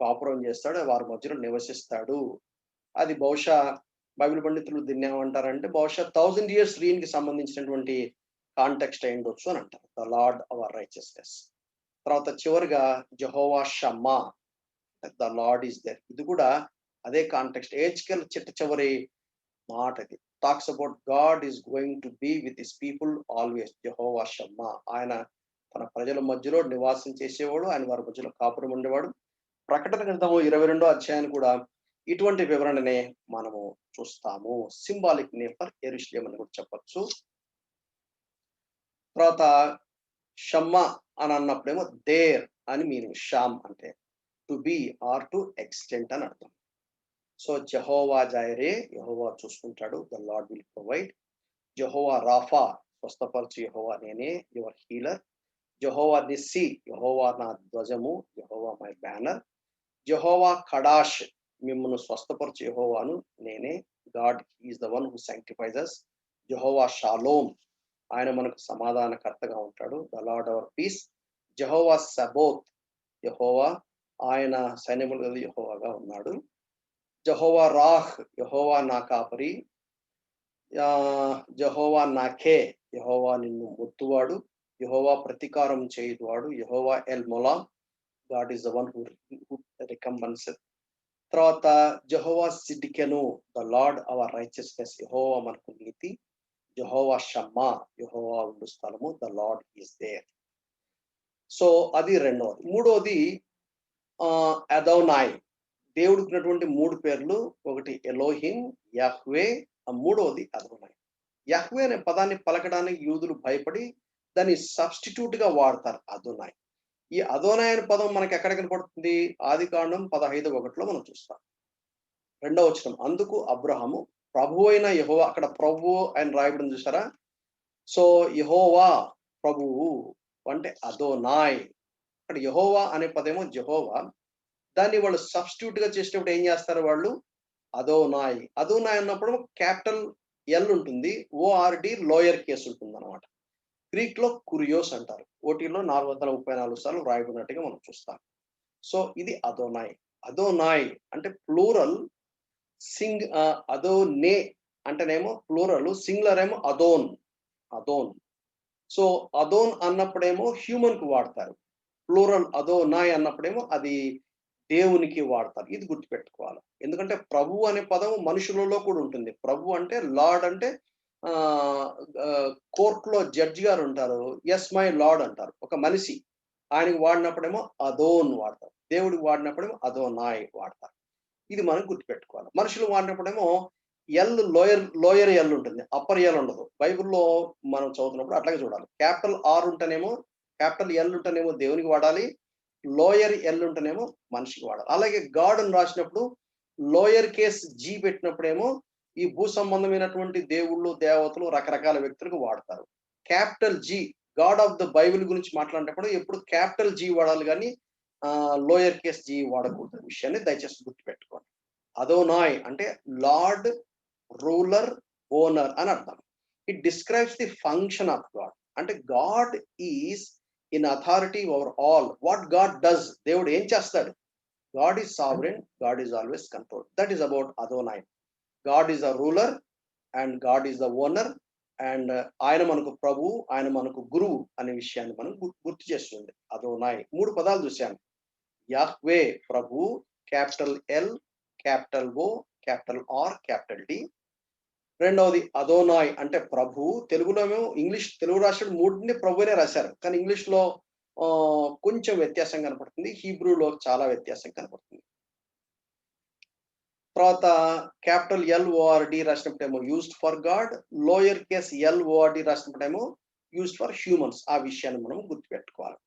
S1: కాపురం చేస్తాడు. వారి మధ్యలో నివసిస్తాడు. అది బహుశా బైబిల్ పండితులు దీన్ని ఏమంటారంటే బహుశా 1000 ఇయర్స్ రీయిన్‌కి సంబంధించినటువంటి కాంటెక్స్ట్ అయి ఉండొచ్చు అని అంటారు. The lord our righteousness. తర్వాత చివరిగా Jehovah Shammah, the lord is there. ఇది కూడా అదే కాంటెక్స్ట్. హెచ్‌కేఎల్ చిట్ట చివరి మాట ఇది. Talks about god is going to be with his people always. Jehovah Shammah, ఆయన తన ప్రజల మధ్యలో నివాసం చేసేవాడు, ఆయన వారి మధ్యలో కాపురం ఉండేవాడు. ప్రకటన గ్రంథము 22వ అధ్యాయాన్ని కూడా ఇటువంటి వివరణనే మనము చూస్తాము. సింబాలిక్ నేమ్ ఫర్ యెరూషలేం అని కూడా చెప్పొచ్చు. తర్వాత షమ్మా అని అన్నప్పుడేమో దేర్ అని మీనింగ్. షామ్ అంటే to be or to extent అని అర్థం. సో జెహోవా జైరే, యెహోవా చూసుకుంటాడు. The lord will provide. Jehovah Rapha, స్వస్థపరచు యెహోవా నేనే, యువర్ హీలర్. జెహోవా నిస్సి, యెహోవా నా ధ్వజము, యెహోవా మై బ్యానర్. జెహోవా కడాష్, మిమ్మల్ని స్వస్థపరచు యెహోవాను నేనే. God is the one who sanctifies us. Jehovah Shalom, ఆయన మనకు సమాధానకర్తగా ఉంటాడు. The lord our peace. Jehovah Sabaoth, యెహోవా ఆయన సైన్యముల యెహోవాగా ఉన్నాడు. జెహోవా రాహ్, యెహోవా నా కాపరి. జెహోవా నాకే, యెహోవా నిన్ను మొత్తువాడు. యెహోవా ప్రతీకారం చేయువాడు. యెహోవా ఎల్ మొలాం, God is the one who recompenses. తర్వాత Jehovah Tsidkenu, the lord our righteousness, యెహోవా మనకు నీతి. జెహోవా షమ్మా, యెహోవా ఉండు స్థలము, the lord is there. So అది రెండవది. మూడవది అదోనాయ్. దేవుడికి ఉన్నటువంటి 3 పేర్లు. ఒకటి ఎలోహిం, యహ్వే, మూడవది అదోనాయ్. యహ్వే అనే పదాన్ని పలకడానికి యూదులు భయపడి దాన్ని సబ్స్టిట్యూట్ గా వాడతారు, అదోనాయ్. ఈ అదోనాయ్ అనే పదం మనకి ఎక్కడ కనపడుతుంది? ఆదికాండం 15:1 మనం చూస్తాం. 2వ వచనం, అందుకు అబ్రహాము ప్రభు అయిన యెహోవా, అక్కడ ప్రభు అని రాయబడింది చూసారా? సో యెహోవా ప్రభువు అంటే అదోనాయ్. అక్కడ యెహోవా అనే పదేమో జెహోవా. దాన్ని వాళ్ళు సబ్స్టిట్యూట్ గా చేసినప్పుడు ఏం చేస్తారు వాళ్ళు? అదోనాయ్. అదోనాయ్ అన్నప్పుడు క్యాపిటల్ ఎల్ ఉంటుంది, ఓఆర్డి లోయర్ కేస్ ఉంటుంది అనమాట. గ్రీక్ లో కురియోస్ అంటారు. ఓటీలో 434 సార్లు రాయబడినట్టుగా మనం చూస్తాం. సో ఇది అదోనాయ్. అదోనాయ్ అంటే ప్లూరల్. అదోనే అంటేనేమో ప్లూరల్, సింగులర్ ఏమో అదోన్. అదోన్. సో అదోన్ అన్నప్పుడేమో హ్యూమన్ కు వాడతారు. ప్లూరల్ అదోనాయ్ అన్నప్పుడేమో అది దేవునికి వాడతారు. ఇది గుర్తుపెట్టుకోవాలి. ఎందుకంటే ప్రభు అనే పదం మనుషులలో కూడా ఉంటుంది. ప్రభు అంటే లార్డ్ అంటే కోర్టులో జడ్జి గారు ఉంటారు. ఎస్ మై లార్డ్ అంటారు. ఒక మనిషి ఆయనకి వాడినప్పుడేమో అదోన్ వాడతారు. దేవుడికి వాడినప్పుడేమో అదోనాయ్ వాడతారు. ఇది మనం గుర్తుపెట్టుకోవాలి. మనుషులు వాడినప్పుడేమో ఎల్ లోయర్ ఎల్ ఉంటుంది, అప్పర్ ఎల్ ఉండదు. బైబిల్లో మనం చదువుతున్నప్పుడు అట్లాగే చూడాలి. క్యాపిటల్ ఆర్ ఉంటేనేమో, క్యాపిటల్ ఎల్ ఉంటేనేమో దేవునికి వాడాలి. లోయర్ ఎల్ ఉంటేనేమో మనిషికి వాడాలి. అలాగే గాడ్ అని రాసినప్పుడు లోయర్ కేస్ జీ పెట్టినప్పుడేమో ఈ భూ సంబంధమైనటువంటి దేవుళ్ళు, దేవతలు, రకరకాల వ్యక్తులకు వాడతారు. Capital G, god of the Bible గురించి మాట్లాడేటప్పుడు ఎప్పుడు క్యాపిటల్ జీ వాడాలి, కానీ లోయర్ కేస్ జీ వాడకూడదు. విషయాన్ని దయచేసి గుర్తుపెట్టుకోండి. అదోనాయ్ అంటే లార్డ్, రూలర్, ఓనర్ అని అర్థం. It describes the function of God. అంటే God is in authority over all. What God does, దేవుడు ఏం చేస్తాడు? God is sovereign, God is always control. That is about Adonai. God is a ruler and God is the owner. And ఆయన మనకు ప్రభు, ఆయన మనకు గురువు అనే విషయాన్ని మనం గుర్తు చేస్తుంది. అదోనాయ్ 3 పదాలు చూశాను. యాహ్వే ప్రభు, capital L, capital O, capital R, capital D. రెండవది అదోనాయ్ అంటే ప్రభు. తెలుగులో ఇంగ్లీష్ తెలుగు రాష్ట్రం 3ని ప్రభునే రాశారు, కానీ ఇంగ్లీష్ లో కొంచెం వ్యత్యాసం కనపడుతుంది. హీబ్రూలో చాలా వ్యత్యాసం కనపడుతుంది. తర్వాత క్యాపిటల్ ఎల్ఓఆర్డి రాసినప్పుడేమో used for God, lower case L O R D రాసినప్పుడేమో యూస్డ్ ఫర్ హ్యూమన్స్. ఆ విషయాన్ని మనం గుర్తుపెట్టుకోవాలి.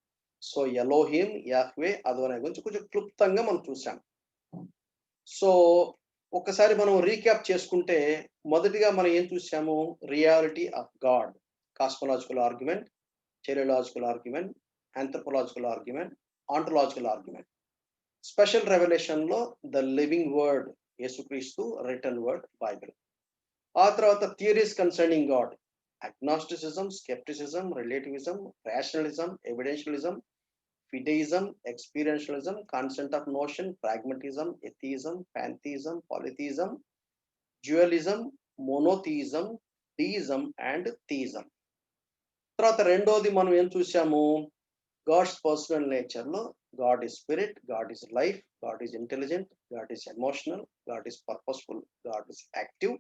S1: సో ఎలోహిం, యాహ్వే, అదోనాయ్ గురించి కొంచెం క్లుప్తంగా మనం చూసాం. సో ఒకసారి మనం రీక్యాప్ చేసుకుంటే, మొదటిగా మనం ఏం చూసాము? Reality of God, cosmological argument, teleological argument, anthropological argument, ontological argument. Special revelation లో ద లివింగ్ వర్డ్ యేసుక్రీస్తు, రిటర్న్ వర్డ్ బైబిల్. ఆ తర్వాత theories concerning God, agnosticism, skepticism, relativism, rationalism, evidentialism, fideism, experientialism, consent of notion, pragmatism, atheism, pantheism, polytheism, dualism, monotheism, deism and theism. తర్వాత రెండోది మనం ఏం చూసాము, God's personal nature లో God is spirit, God is life, God is intelligent, God is emotional, God is purposeful, God is active.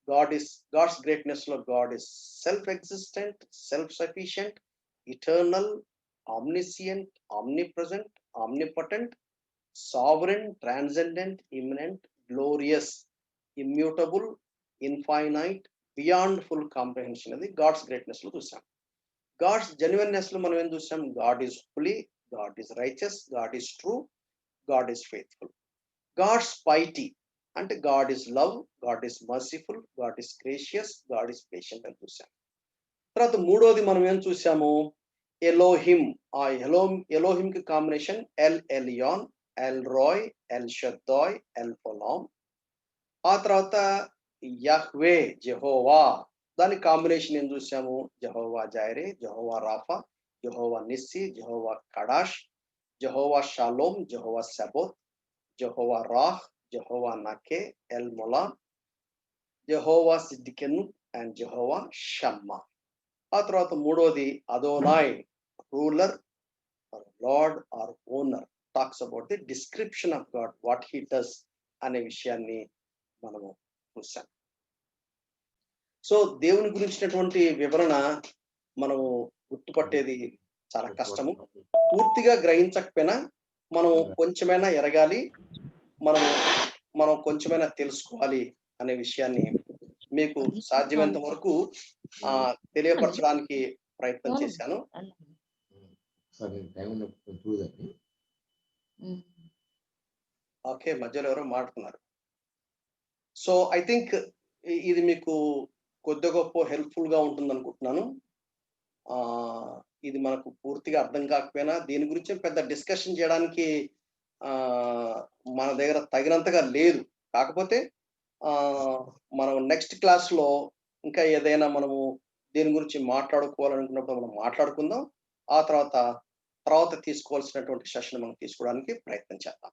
S1: God's greatness లో God is self existent, self sufficient, eternal, omniscient, omnipresent, omnipotent, sovereign, transcendent, immanent, glorious, immutable, infinite, beyond full comprehension. అది God's greatness లో చూసాం. God's genuineness లో మనం ఏం చూసాం, God is holy, God is righteous, God is true, God is faithful. God's piety అంటే god is love, God is merciful, God is gracious, God is patient అని చూసాం. తర్వాత మూడోది మనం ఏం చూసాము, ఎలోహిం. ఆ ఎలోహిం కి combination El Elyon, El Roi, El Shaddai, El Olam. ఆ తర్వాత యహ్వే, జెహోవా, దాని కాంబినేషన్ ఏం చూసాము, Jehovah Jireh, Jehovah Rapha, Jehovah Nissi, Jehovah Kadosh, Jehovah Shalom, Jehovah Sabaoth, Jehovah Raah, Jehovah Nakeh, El Gmolah, Jehovah Tsidkenu and Jehovah Shammah. ఆ తర్వాత మూడోది Adonai, ruler, lord or owner. Talks about the description of God, what he does అనే విషయాన్ని మనము చూసాం. So దేవుని గురించినటువంటి వివరణ మనము గుర్తుపట్టేది చాలా కష్టము. పూర్తిగా గ్రహించకపోయినా మనం కొంచెమైనా ఎరగాలి, మనం కొంచెమైనా తెలుసుకోవాలి అనే విషయాన్ని మీకు సాధ్యమైనంత వరకు తెలియపరచడానికి ప్రయత్నం చేశాను. ఓకే, మధ్యలో ఎవరో మాట్లాడుతున్నారు. సో ఐ థింక్ ఇది మీకు కొద్ది గొప్ప హెల్ప్ఫుల్ గా ఉంటుంది అనుకుంటున్నాను. ఇది మనకు పూర్తిగా అర్థం కాకపోయినా దీని గురించి పెద్ద డిస్కషన్ చేయడానికి మన దగ్గర తగినంతగా లేదు. కాకపోతే మనం నెక్స్ట్ క్లాస్ లో ఇంకా ఏదైనా మనము దీని గురించి మాట్లాడుకోవాలనుకున్నప్పుడు మనం మాట్లాడుకుందాం. ఆ తర్వాత తీసుకోవాల్సినటువంటి సెషన్ మనం తీసుకోవడానికి ప్రయత్నం చేద్దాం.